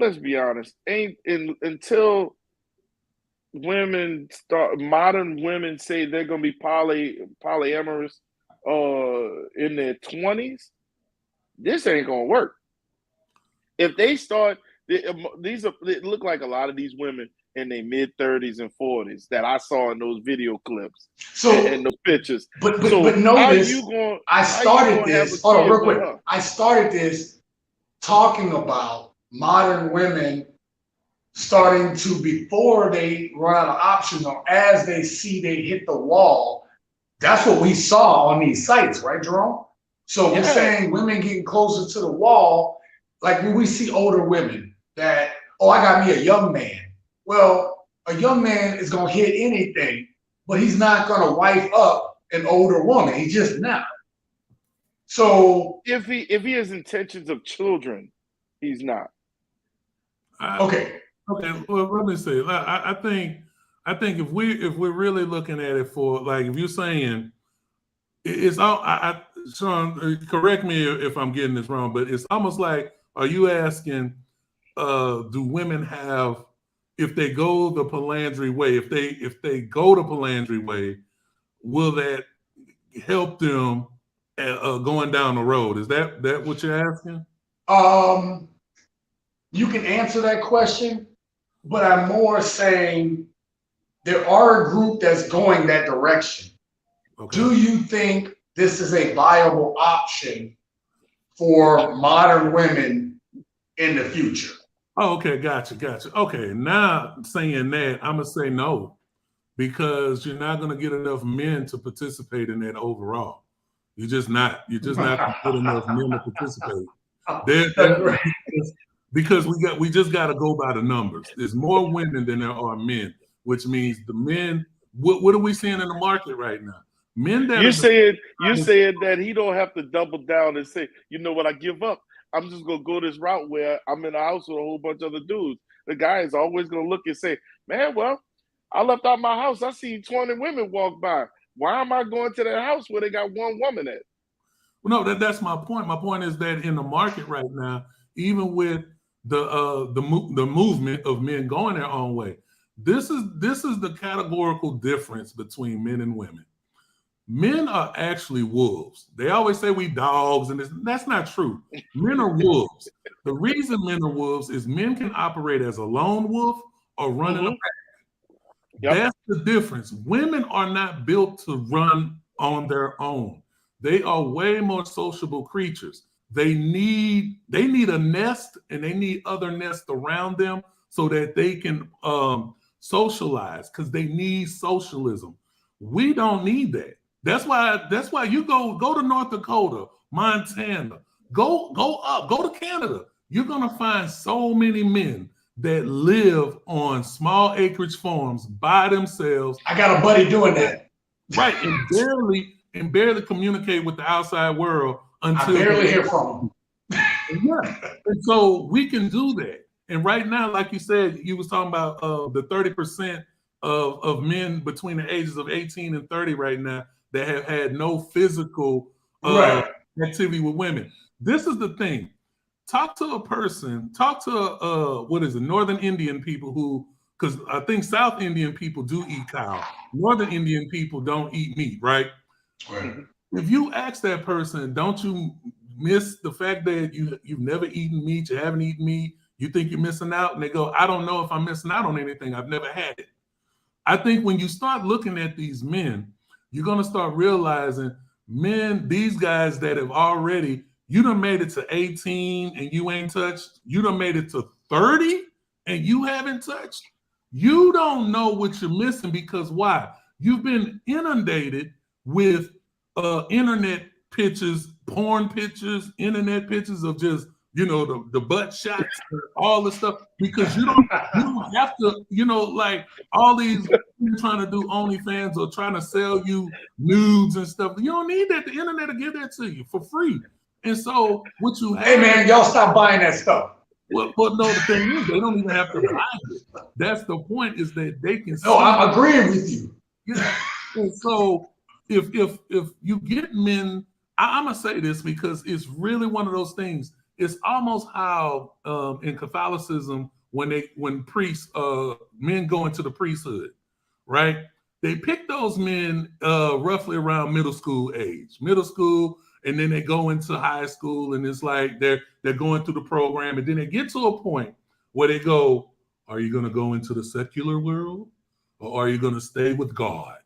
let's be honest, until modern women say they're gonna be polyamorous in their 20s, this ain't gonna work. If they start, they look like a lot of these women in their mid-30s and 40s that I saw in those video clips and the pictures. But notice, I started this. Hold on, real quick. I started this talking about modern women starting to, before they run out of options or as they see they hit the wall. That's what we saw on these sites, right, Jerome? So we're saying women getting closer to the wall, like when we see older women that, oh, I got me a young man. well, a young man is gonna hit anything, but he's not gonna wife up an older woman. He's just not. So If he has intentions of children, he's not. okay. Okay, well, let me say. I think if we're really looking at it for like, if you're saying it's all, Sean, correct me if I'm getting this wrong, but it's almost like, are you asking, do women have, if they go the Palandri way, if they go the Palandri way, will that help them going down the road? Is that what you're asking? You can answer that question, but I'm more saying there are a group that's going that direction. Okay. Do you think this is a viable option for modern women in the future? Oh, okay, gotcha. Okay, now saying that, I'm gonna say no, because you're not gonna get enough men to participate in that overall. You're just not gonna get enough men to participate. Because we just got to go by the numbers. There's more women than there are men, which means the men. What are we seeing in the market right now? Men that you said that he don't have to double down and say, you know what, I give up. I'm just gonna go this route where I'm in a house with a whole bunch of other dudes. The guy is always gonna look and say, man, well, I left out my house. I see 20 women walk by. Why am I going to that house where they got one woman at? Well, no, that's my point. My point is that in the market right now, even with the movement of men going their own way, this is the categorical difference between men and women. Men are actually wolves. They always say we dogs, and that's not true. Men are wolves. The reason men are wolves is men can operate as a lone wolf or run in a pack. Yep. That's the difference. Women are not built to run on their own. They are way more sociable creatures. They need a nest, and they need other nests around them so that they can socialize, because they need socialism. We don't need that. That's why you go to North Dakota, Montana, go up, go to Canada. You're gonna find so many men that live on small acreage farms by themselves. I got a buddy doing that. Right, and barely communicate with the outside world until I barely hear from them. Yeah, and so we can do that. And right now, like you said, you was talking about the 30% of men between the ages of 18 and 30 right now that have had no physical activity with women. This is the thing. Talk to a person, Northern Indian people who, because I think South Indian people do eat cow. Northern Indian people don't eat meat, right? Right. If you ask that person, don't you miss the fact that you've never eaten meat, you haven't eaten meat, you think you're missing out? And they go, I don't know if I'm missing out on anything. I've never had it. I think when you start looking at these men, you're going to start realizing, men, these guys that have already, you done made it to 18 and you ain't touched. You done made it to 30 and you haven't touched. You don't know what you're missing, because why? You've been inundated with internet pictures, porn pictures, internet pictures of just, the butt shots, all this stuff, because you don't have to, like all these trying to do OnlyFans or trying to sell you nudes and stuff. You don't need that. The internet will give that to you for free. And so what you have, hey man, y'all stop buying that stuff. Well, no, the thing is, they don't even have to buy it. That's the point, is that they can. No, I'm agreeing with you. Yeah. And so if you get men, I'm gonna say this because it's really one of those things. It's almost how in Catholicism, when priests, men go into the priesthood, right? They pick those men roughly around middle school age, and then they go into high school, and it's like they're going through the program, and then they get to a point where they go, are you going to go into the secular world, or are you going to stay with God?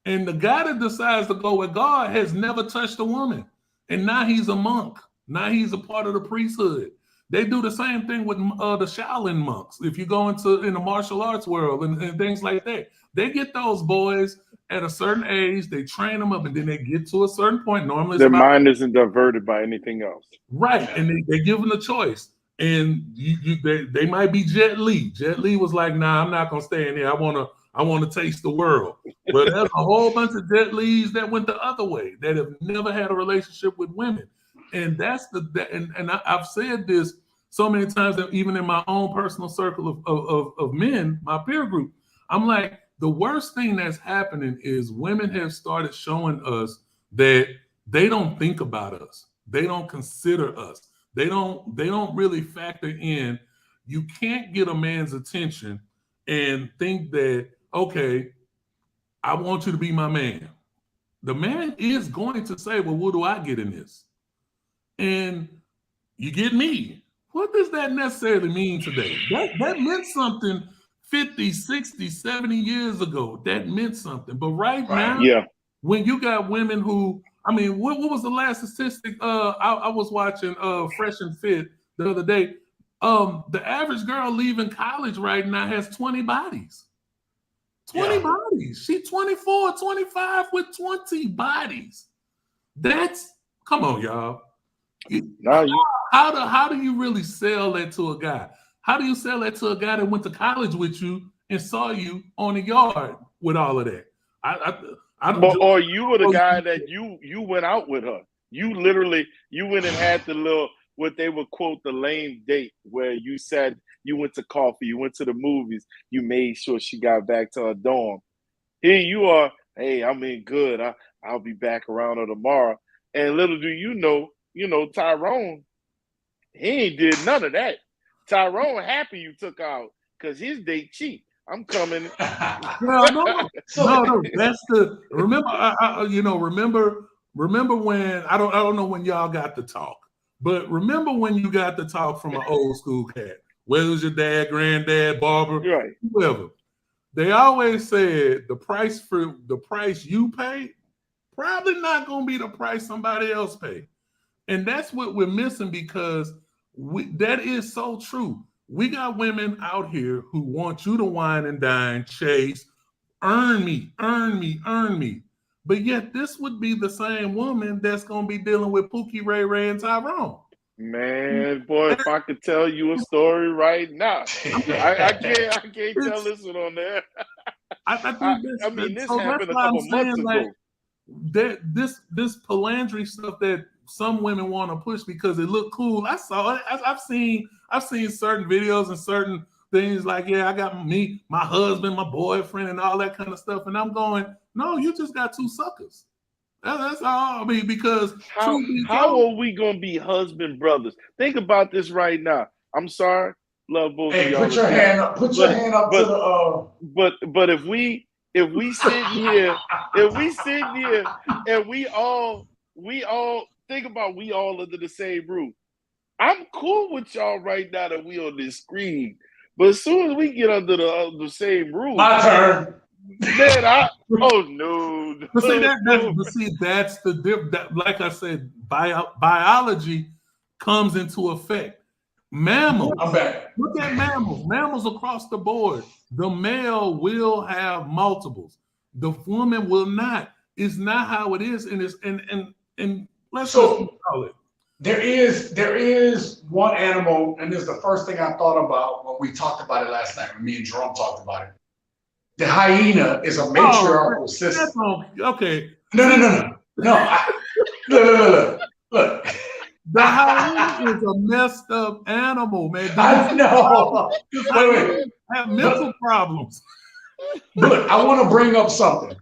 And the guy that decides to go with God has never touched a woman, and now he's a monk. Now he's a part of the priesthood. They do the same thing with the Shaolin monks. If you go in the martial arts world and things like that, they get those boys at a certain age, they train them up, and then they get to a certain point. Normally, their mind isn't diverted by anything else. Right, and they give them the choice. and they might be Jet Li. Jet Li was like, "Nah, I'm not gonna stay in here. I wanna taste the world." But there's a whole bunch of Jet Lis that went the other way that have never had a relationship with women, and that's I've said this so many times that even in my own personal circle of men, my peer group, I'm like, the worst thing that's happening is women have started showing us that they don't think about us, they don't consider us. They don't really factor in. You can't get a man's attention and think that, okay, I want you to be my man. The man is going to say, well, what do I get in this? And you get me. What does that necessarily mean today? That meant something 50, 60, 70 years ago. That meant something. But right now, Yeah. when you got women who, I mean, what was the last statistic? I was watching Fresh and Fit the other day. The average girl leaving college right now has 20 bodies. 20 bodies. She 24, 25 with 20 bodies. Come on, y'all. How do you really sell that to a guy? How do you sell that to a guy that went to college with you and saw you on the yard with all of that? Or you were the guy that you went out with her. You went and had the little, what they would quote, the lame date, where you said you went to coffee, you went to the movies, you made sure she got back to her dorm. Here you are, hey, I'm in good. I'll be back around her tomorrow. And little do you know, Tyrone, he ain't did none of that. Tyrone happy you took out because his date cheap. I'm coming. No. That's the remember when I don't know when y'all got to talk, but remember when you got to talk from an old school cat. Whether it was your dad, granddad, barber, right, whoever. They always said the price you pay probably not gonna be the price somebody else pay. And that's what we're missing, because that is so true. We got women out here who want you to wine and dine, chase, earn me. But yet this would be the same woman that's going to be dealing with Pookie, Ray Ray, and Tyrone. Man, boy, if I could tell you a story right now, I can't tell this one on there. I mean, this happened a couple months ago. This polandry stuff that some women want to push because it looked cool. I saw it. I've seen certain videos and certain things like, yeah, I got me, my husband, my boyfriend, and all that kind of stuff. And I'm going, no, you just got two suckers. That's all. I mean, because how are we gonna be husband brothers? Think about this right now. I'm sorry, love both of y'all. Put your hand up. Put your hand up to the. But if we sitting here, and we all think about, we all under the same roof. I'm cool with y'all right now that we on this screen, but as soon as we get under the same roof, my turn. Man, no. But see, that's the difference. Like I said, biology comes into effect. Mammals. I'm back. Look at mammals. Mammals across the board. The male will have multiples. The woman will not. It's not how it is. And it's and let's call it. There is one animal, and this is the first thing I thought about when we talked about it last night. When me and Jerome talked about it. The hyena is a matriarchal system. Okay. No. Look. The hyena is a messed up animal, man. I know. Wait. Have mental problems. Look, I want to bring up something.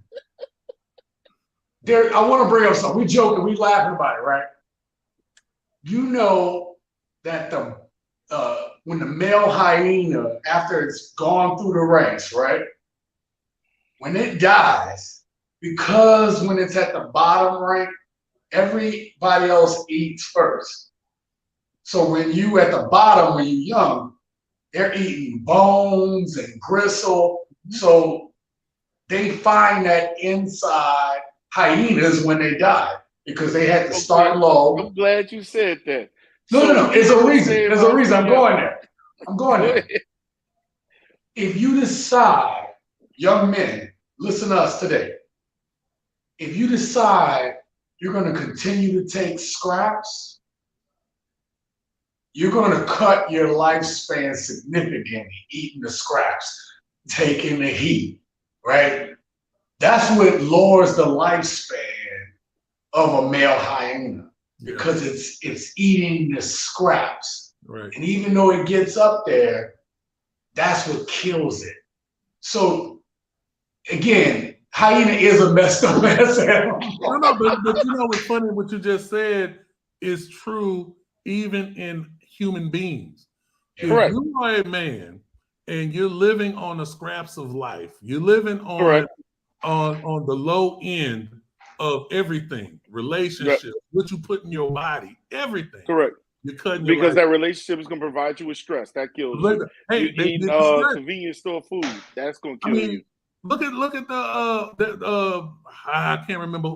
We joking, we laughing about it, right? You know that when the male hyena, after it's gone through the ranks, right? When it dies, because when it's at the bottom rank, everybody else eats first. So when you at the bottom, when you're young, they're eating bones and gristle. So they find that inside hyenas when they die, because they had to start low. I'm glad you said that. No. There's a reason. I'm going there. If you decide, young men, listen to us today. If you decide you're going to continue to take scraps, you're going to cut your lifespan significantly, eating the scraps, taking the heat, right? That's what lowers the lifespan of a male hyena because it's eating the scraps. Right. And even though it gets up there, that's what kills it. So again, hyena is a messed up ass animal. No, but you know what's funny? What you just said is true even in human beings. Correct. If you are a man and you're living on the scraps of life, you're living on Correct. on the low end of everything, relationships, what you put in your body, everything. Correct. You're cutting because that relationship is going to provide you with stress. That kills you. Hey, you eat convenience store food. That's going to kill you. Look at the I can't remember.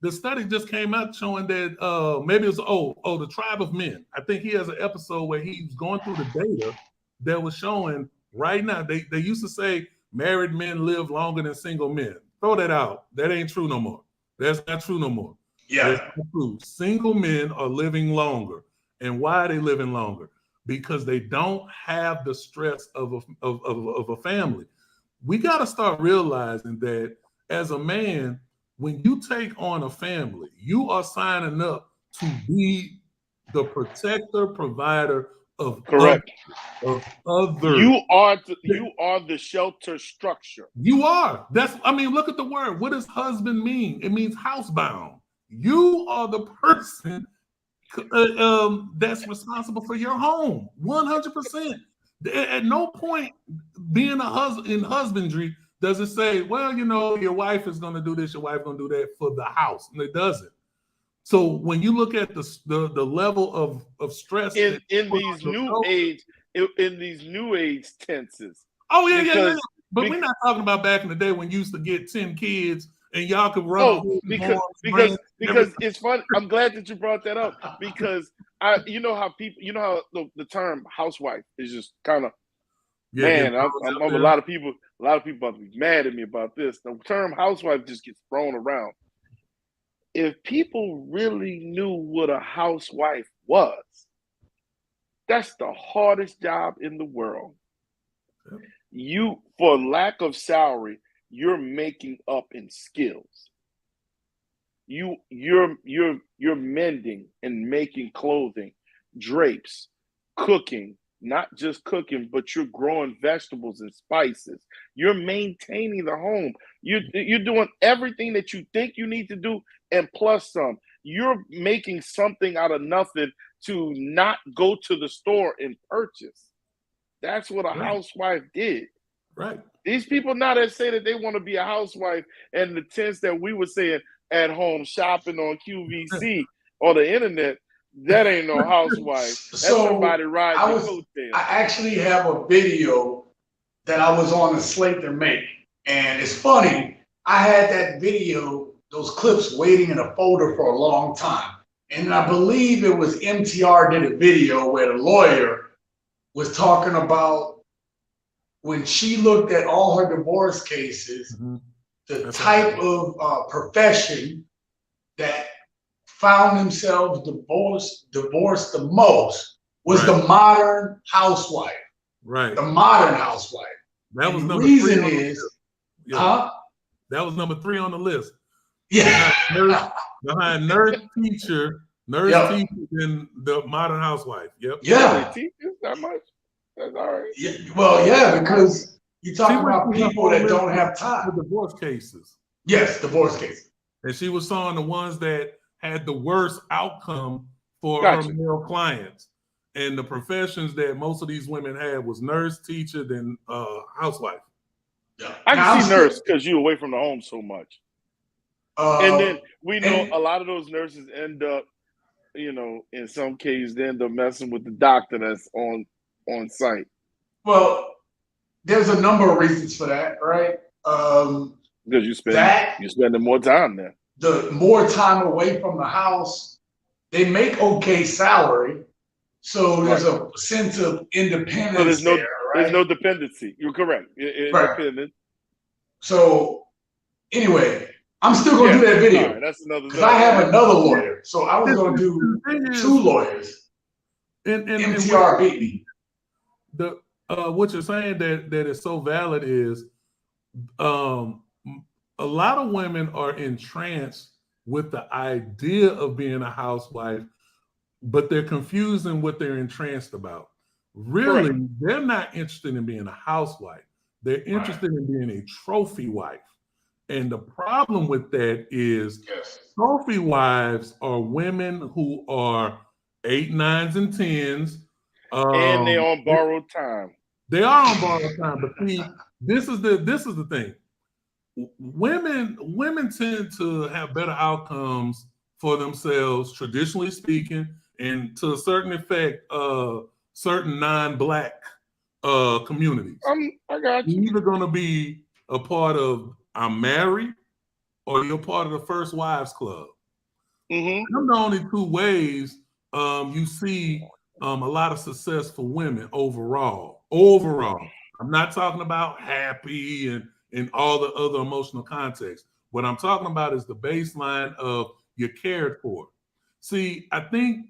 The study just came out showing that maybe it was the Tribe of Men. I think he has an episode where he's going through the data that was showing right now. They used to say married men live longer than single men. Throw that out. That ain't true no more. That's not true no more. Yeah. That's not true. Single men are living longer. And why are they living longer? Because they don't have the stress of a family. We got to start realizing that as a man, when you take on a family, you are signing up to be the protector, provider of correct others. You are the shelter structure. You are. Look at the word. What does husband mean? It means housebound. You are the person that's responsible for your home, 100%. At no point being a husband in husbandry does it say, well, your wife is going to do this, your wife going to do that for the house. And it doesn't. So when you look at the level of stress in these new age tenses. Oh yeah. But we're not talking about back in the day when you used to get 10 kids and y'all could run. Because it's fun. I'm glad that you brought that up because how the term housewife is just kind of a lot of people about to be mad at me about this. The term housewife just gets thrown around. If people really knew what a housewife was, that's the hardest job in the world. You, for lack of salary, you're making up in skills. You're mending and making clothing, drapes, cooking, not just cooking, but you're growing vegetables and spices. You're maintaining the home. You're doing everything that you think you need to do and plus some. You're making something out of nothing to not go to the store and purchase. That's what a housewife did. Right. These people now that say that they want to be a housewife and the sense that we were saying at home shopping on QVC or the internet, that ain't no housewife. That's somebody riding the coattails. I actually have a video that I was on the slate to make. And it's funny, I had that video, those clips waiting in a folder for a long time. And I believe it was MTR did a video where the lawyer was talking about when she looked at all her divorce cases, the type of profession that found themselves divorced the most was the modern housewife. Right. The modern housewife. That was the reason is, That was number 3 on the list. Yeah. Behind nurse, teacher, teacher, and the modern housewife. Yep. Yeah. Teachers that much? That's all right. Yeah. Well, yeah, because you're talking about people that don't have time. The divorce cases. Yes, divorce cases. And she was showing the ones that had the worst outcome for her male clients. And the professions that most of these women had was nurse, teacher, then housewife. Yeah. I can see nurse because you're away from the home so much. And then we know a lot of those nurses end up, in some cases, they end up messing with the doctor that's on site. Well, there's a number of reasons for that, right? Because you're spending more time there. The more time away from the house, they make okay salary. So there's a sense of independence right? There's no dependency. You're correct. Independent. So anyway, I'm still going to do that video. Right, that's another. Because I have another lawyer. So I was going to do 2 lawyers. And MTR beat me. The what you're saying that is so valid is um, a lot of women are entranced with the idea of being a housewife, but they're confused in what they're entranced about. Really, Correct. they're not interested in being a housewife. They're interested in being a trophy wife. And the problem with that is trophy wives are women who are 8, 9s, and 10s. And they on borrowed time. They are on borrowed time, but see, this is the thing. Women tend to have better outcomes for themselves, traditionally speaking, and to a certain effect, certain non-black communities. I got you. You're either going to be a part of I'm married, or you're part of the First Wives Club. Mm-hmm. Them the only two ways you see a lot of success for women overall. Overall, I'm not talking about happy and all the other emotional context. What I'm talking about is the baseline of you're cared for. See, I think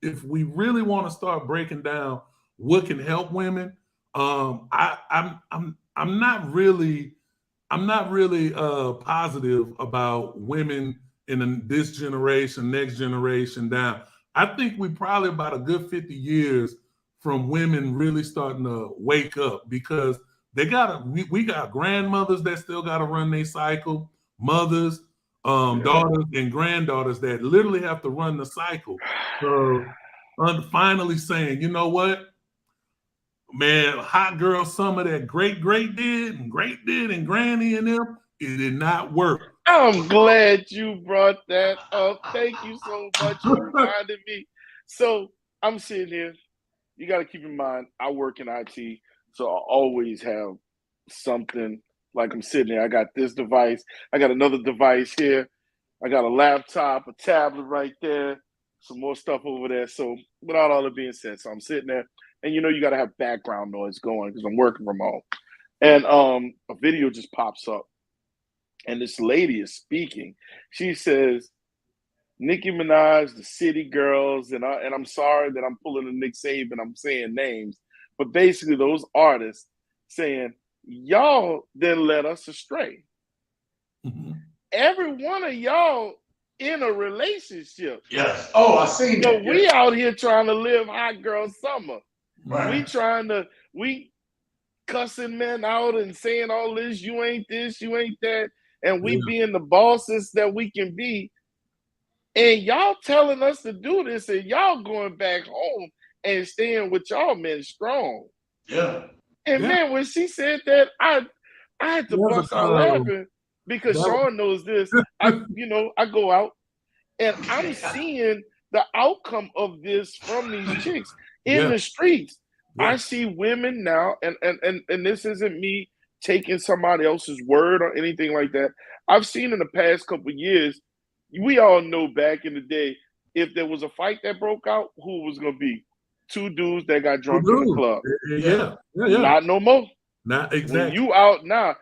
if we really want to start breaking down what can help women, I'm not really positive about women in this generation, next generation down. I think we probably about a good 50 years from women really starting to wake up, because we got grandmothers that still got to run their cycle, mothers, daughters, and granddaughters that literally have to run the cycle. So finally saying, you know what? Man, hot girl summer that great did and granny and them, it did not work. I'm glad you brought that up. Thank you so much. You reminded me. So I'm sitting here. You got to keep in mind, I work in IT, so I always have something. Like I'm sitting there. I got this device. I got another device here. I got a laptop, a tablet right there, some more stuff over there. So without all that being said, so I'm sitting there, and you got to have background noise going because I'm working from home, and a video just pops up, and this lady is speaking. She says, Nicki Minaj, the City Girls, and I'm sorry that I'm pulling a Nick Saban, I'm saying names, but basically those artists saying, y'all then led us astray. Mm-hmm. Every one of y'all in a relationship. Yes. Oh, I seen that. So we out here trying to live hot girl summer. Right. We cussing men out and saying all this, you ain't this, you ain't that, and we being the bosses that we can be. And y'all telling us to do this, and y'all going back home and staying with y'all men strong. Yeah. And man, when she said that, I had to bust out laughing because Sean knows this. I go out and I'm seeing the outcome of this from these chicks in the streets. Yeah. I see women now, and this isn't me taking somebody else's word or anything like that. I've seen in the past couple of years. We all know back in the day, if there was a fight that broke out, who was going to be? Two dudes that got drunk in the club. Yeah. Not no more. Not exactly. When you out now,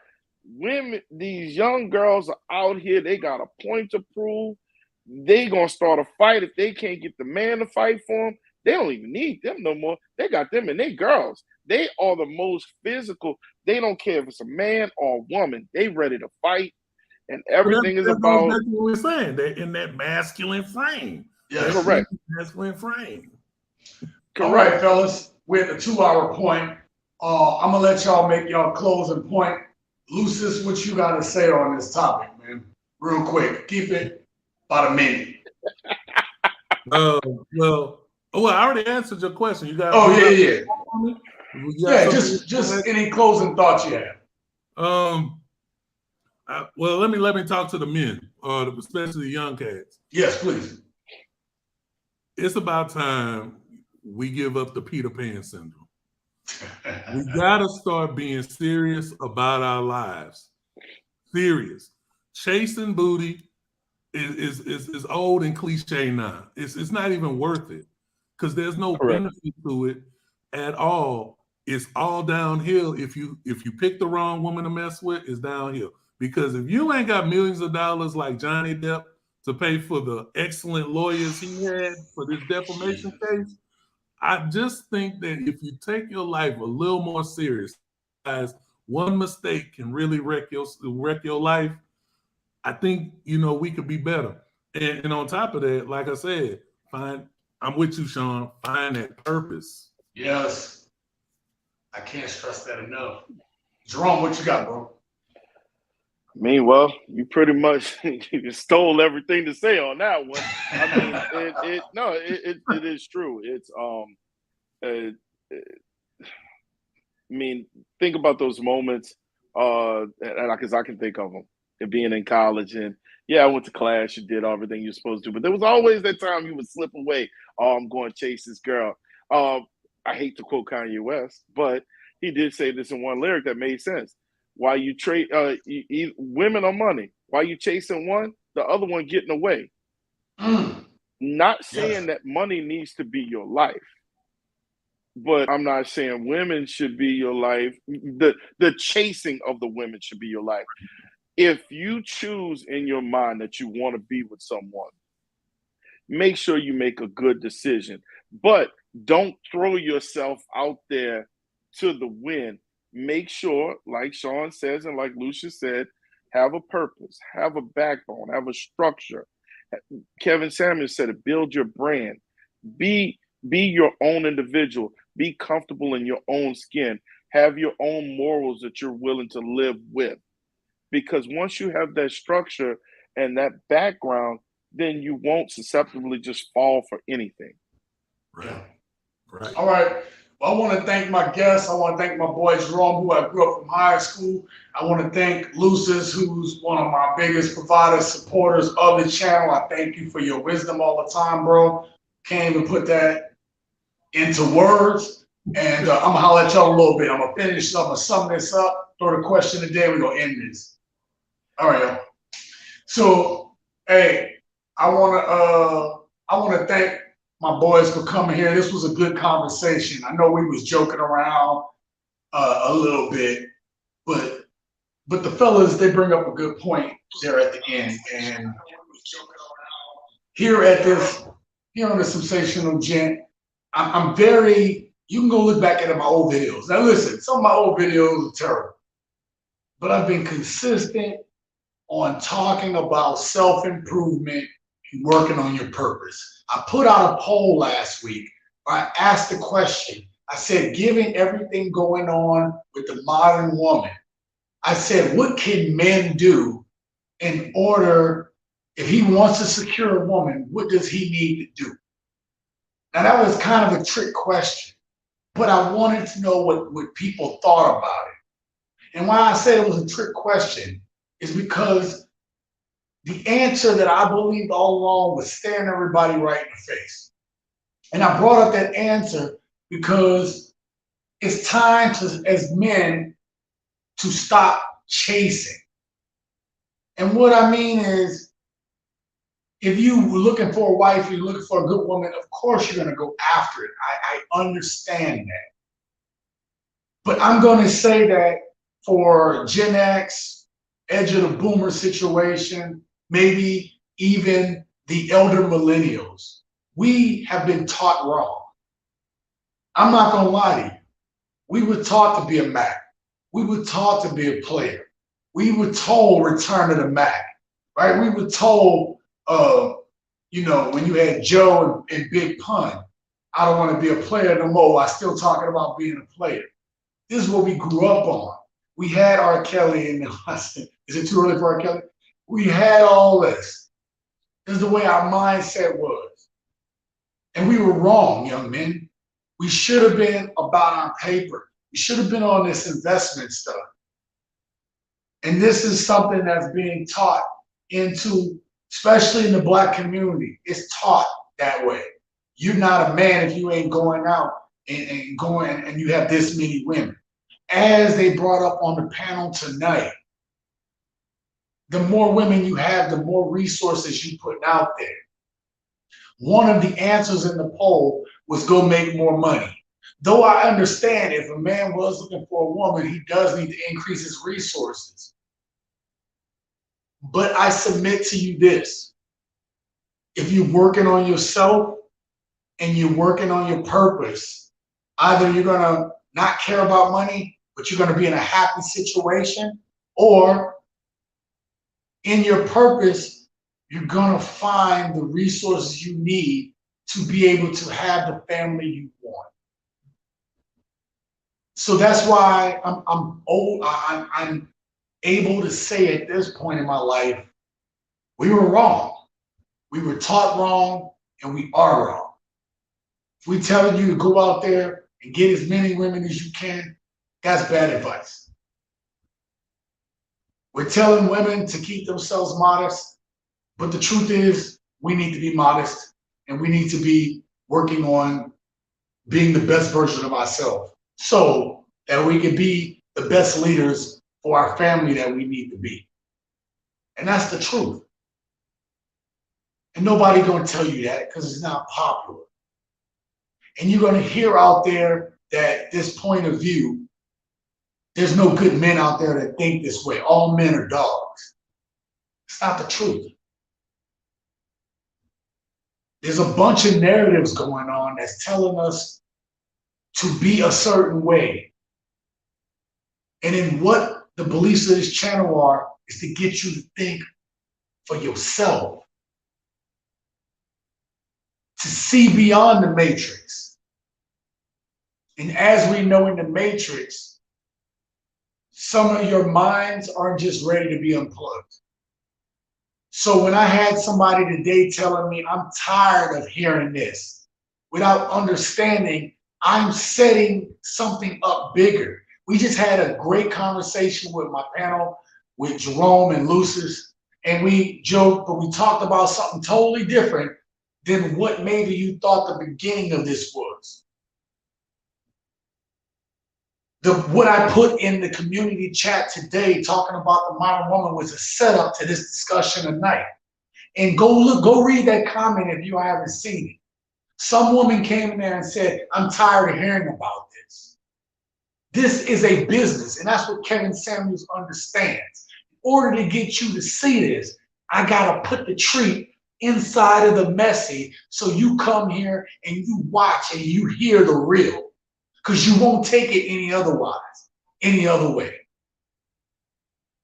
women, these young girls are out here. They got a point to prove. They going to start a fight. If they can't get the man to fight for them, they don't even need them no more. They got them and they girls. They are the most physical. They don't care if it's a man or a woman. They ready to fight. And everything is about. That's what we're saying. They're in that masculine frame. Yeah, correct. Masculine frame. Correct. All right, fellas. We're at the 2-hour point. I'm gonna let y'all make y'all closing point. Lucis, what you got to say on this topic, man? Real quick. Keep it about a minute. I already answered your question. You got. Yeah. Just any closing thoughts you have. Well, let me talk to the men, especially the young cats. Yes, please. It's about time we give up the Peter Pan syndrome. We gotta start being serious about our lives. Serious. Chasing booty is old and cliche now. It's not even worth it because there's no benefit to it at all. It's all downhill. If you pick the wrong woman to mess with, it's downhill. Because if you ain't got millions of dollars like Johnny Depp to pay for the excellent lawyers he had for this defamation case, I just think that if you take your life a little more serious, guys, one mistake can really wreck your life. I think we could be better. And on top of that, like I said, I'm with you, Sean. Find that purpose. Yes, I can't stress that enough. Jerome, what you got, bro? Meanwhile, you pretty much you stole everything to say on that one. I mean, it is true. It's uh, I mean, think about those moments, because I can think of them. And being in college, and yeah, I went to class, you did everything you're supposed to, but there was always that time you would slip away. Oh, I'm going to chase this girl. I hate to quote Kanye West, but he did say this in one lyric that made sense. Why you trade women or money? Why you chasing one, the other one getting away? Not saying that money needs to be your life, but I'm not saying women should be your life. The chasing of the women should be your life. If you choose in your mind that you want to be with someone, make sure you make a good decision. But don't throw yourself out there to the wind. Make sure, like Sean says and like Lucius said, have a purpose, have a backbone, have a structure. Kevin Samuels said it, build your brand. Be your own individual. Be comfortable in your own skin. Have your own morals that you're willing to live with. Because once you have that structure and that background, then you won't susceptibly just fall for anything. Right. All right. Well, I want to thank my guests. I want to thank my boy Jerome, who I grew up from high school. I want to thank Lucis, who's one of my biggest providers, supporters of the channel. I thank you for your wisdom all the time, bro. Can't even put that into words. And I'm going to holler at y'all a little bit. I'm going to finish up. I'm going to sum this up, throw the question of the day. We're going to end this. All right, y'all. So, hey, I want to thank my boys for coming here. This was a good conversation. I know we was joking around a little bit, but the fellas, they bring up a good point there at the end. And here on the Simsational Gent, I'm very, you can go look back at my old videos. Now listen, some of my old videos are terrible, but I've been consistent on talking about self-improvement and working on your purpose. I put out a poll last week where I asked the question. I said, given everything going on with the modern woman, I said, what can men do in order, if he wants to secure a woman, what does he need to do? Now that was kind of a trick question, but I wanted to know what people thought about it. And why I said it was a trick question is because the answer that I believed all along was staring everybody right in the face. And I brought up that answer because it's time to, as men, to stop chasing. And what I mean is, if you were looking for a wife, you're looking for a good woman, of course you're going to go after it. I understand that. But I'm going to say that for Gen X, edge of the boomer situation, maybe even the elder millennials, we have been taught wrong. I'm not going to lie to you. We were taught to be a Mac. We were taught to be a player. We were told return to the Mac, right? We were told, when you had Joe and Big Pun, I don't want to be a player no more. I'm still talking about being a player. This is what we grew up on. We had R. Kelly in the, is it too early for R. Kelly? We had all this. This is the way our mindset was. And we were wrong, young men. We should have been about our paper. We should have been on this investment stuff. And this is something that's being taught into, especially in the Black community. It's taught that way. You're not a man if you ain't going out and you have this many women. As they brought up on the panel tonight, the more women you have, the more resources you put out there. One of the answers in the poll was go make more money. Though I understand if a man was looking for a woman, he does need to increase his resources. But I submit to you this. If you're working on yourself, and you're working on your purpose, either you're gonna not care about money, but you're gonna be in a happy situation, or in your purpose, you're gonna find the resources you need to be able to have the family you want. So that's why I'm old. I'm able to say at this point in my life, we were wrong. We were taught wrong, and we are wrong. If we telling you to go out there and get as many women as you can, that's bad advice. We're telling women to keep themselves modest, but the truth is we need to be modest, and we need to be working on being the best version of ourselves so that we can be the best leaders for our family that we need to be. And that's the truth. And nobody gonna tell you that because it's not popular. And you're gonna hear out there that this point of view, there's no good men out there that think this way. All men are dogs. It's not the truth. There's a bunch of narratives going on that's telling us to be a certain way. And then what the beliefs of this channel are is to get you to think for yourself, to see beyond the matrix. And as we know in the matrix, some of your minds aren't just ready to be unplugged. So when I had somebody today telling me, I'm tired of hearing this, without understanding, I'm setting something up bigger. We just had a great conversation with my panel, with Jerome and Lucis, and we joked, but we talked about something totally different than what maybe you thought the beginning of this was. What I put in the community chat today, talking about the modern woman, was a setup to this discussion tonight. And go read that comment if you haven't seen it. Some woman came in there and said, I'm tired of hearing about this. This is a business, and that's what Kevin Samuels understands. In order to get you to see this, I gotta put the treat inside of the messy so you come here and you watch and you hear the real, because you won't take it any other way.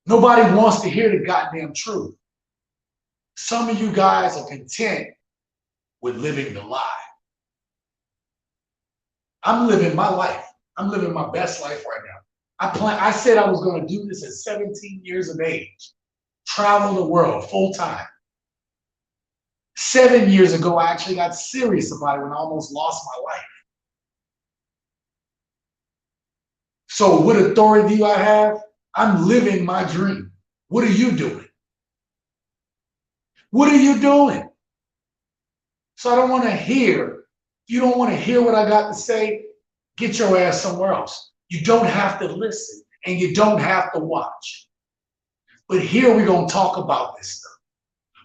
Nobody wants to hear the goddamn truth. Some of you guys are content with living the lie. I'm living my life. I'm living my best life right now. I said I was going to do this at 17 years of age, travel the world full time. 7 years ago, I actually got serious about it when I almost lost my life. So what authority do I have? I'm living my dream. What are you doing? What are you doing? So I don't want to hear. If you don't want to hear what I got to say, get your ass somewhere else. You don't have to listen and you don't have to watch. But here we're going to talk about this stuff.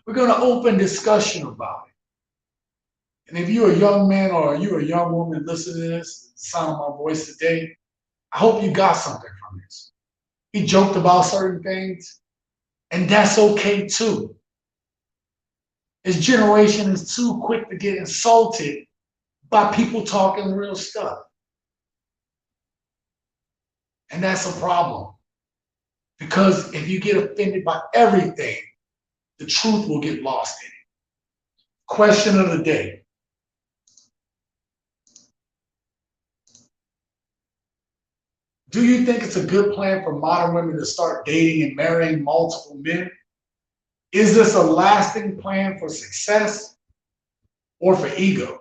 We're going to open discussion about it. And if you're a young man or you're a young woman listening to this, the sound of my voice today, I hope you got something from this. We joked about certain things, and that's okay too. This generation is too quick to get insulted by people talking real stuff. And that's a problem. Because if you get offended by everything, the truth will get lost in it. Question of the day. Do you think it's a good plan for modern women to start dating and marrying multiple men? Is this a lasting plan for success or for ego?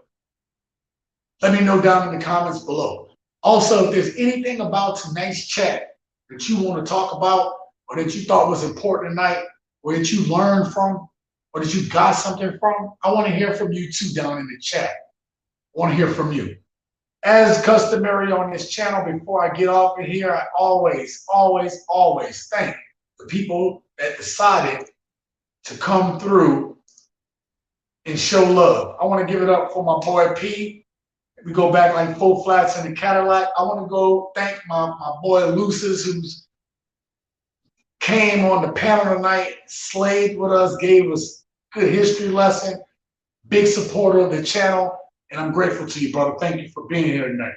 Let me know down in the comments below. Also, if there's anything about tonight's chat that you want to talk about, or that you thought was important tonight, or that you learned from, or that you got something from, I want to hear from you too down in the chat. I want to hear from you. As customary on this channel, before I get off of here, I always thank the people that decided to come through and show love. I want to give it up for my boy P. We go back like 4 flats in the Cadillac. I want to go thank my boy Lucis, who's came on the panel tonight, slayed with us, gave us good history lesson, big supporter of the channel. And I'm grateful to you, brother. Thank you for being here tonight.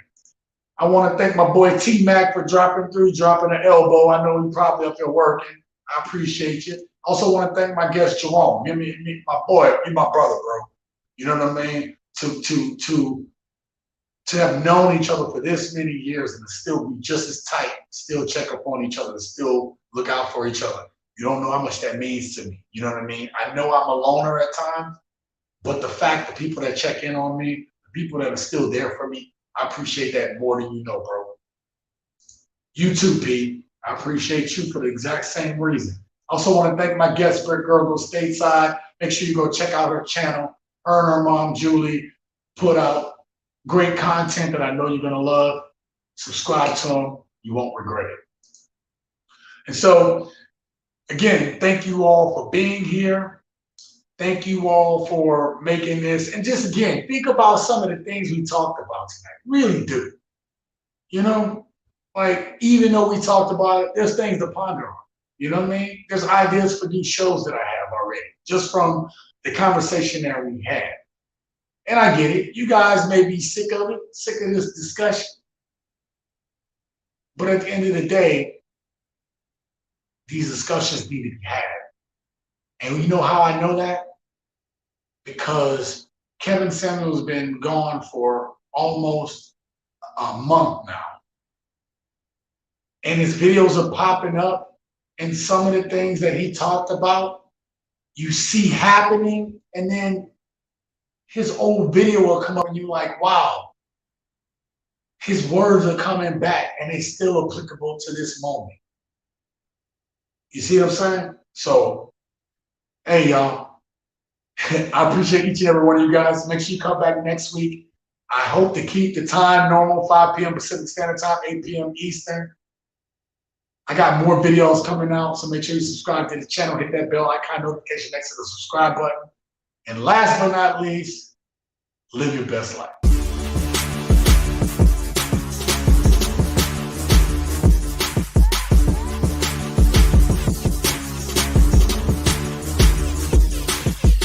I want to thank my boy T-Mac for dropping an elbow. I know he's probably up there working. I appreciate you. Also want to thank my guest Jerome. My boy, you're my brother, bro. You know what I mean? To have known each other for this many years and to still be just as tight, still check up on each other, to still look out for each other. You don't know how much that means to me. You know what I mean? I know I'm a loner at times, but the fact, the people that check in on me, the people that are still there for me, I appreciate that more than you know, bro. You too, Pete. I appreciate you for the exact same reason. I also want to thank my guest, Britt Gergel, stateside. Make sure you go check out her channel. Her and her mom, Julie, put out great content that I know you're going to love. Subscribe to them. You won't regret it. And so, again, thank you all for being here. Thank you all for making this. And just, again, think about some of the things we talked about tonight. Really do. You know, like, even though we talked about it, there's things to ponder on. You know what I mean? There's ideas for new shows that I have already, just from the conversation that we had. And I get it. You guys may be sick of it, sick of this discussion. But at the end of the day, these discussions need to be had. And you know how I know that? Because Kevin Samuel's been gone for almost a month now. And his videos are popping up. And some of the things that he talked about, you see happening. And then his old video will come up and you're like, wow, his words are coming back and they're still applicable to this moment. You see what I'm saying? So, hey, y'all, I appreciate each and every one of you guys. Make sure you come back next week. I hope to keep the time normal, 5 p.m. Pacific Standard Time, 8 p.m. Eastern. I got more videos coming out, so make sure you subscribe to the channel, hit that bell icon notification next to the subscribe button. And last but not least, live your best life.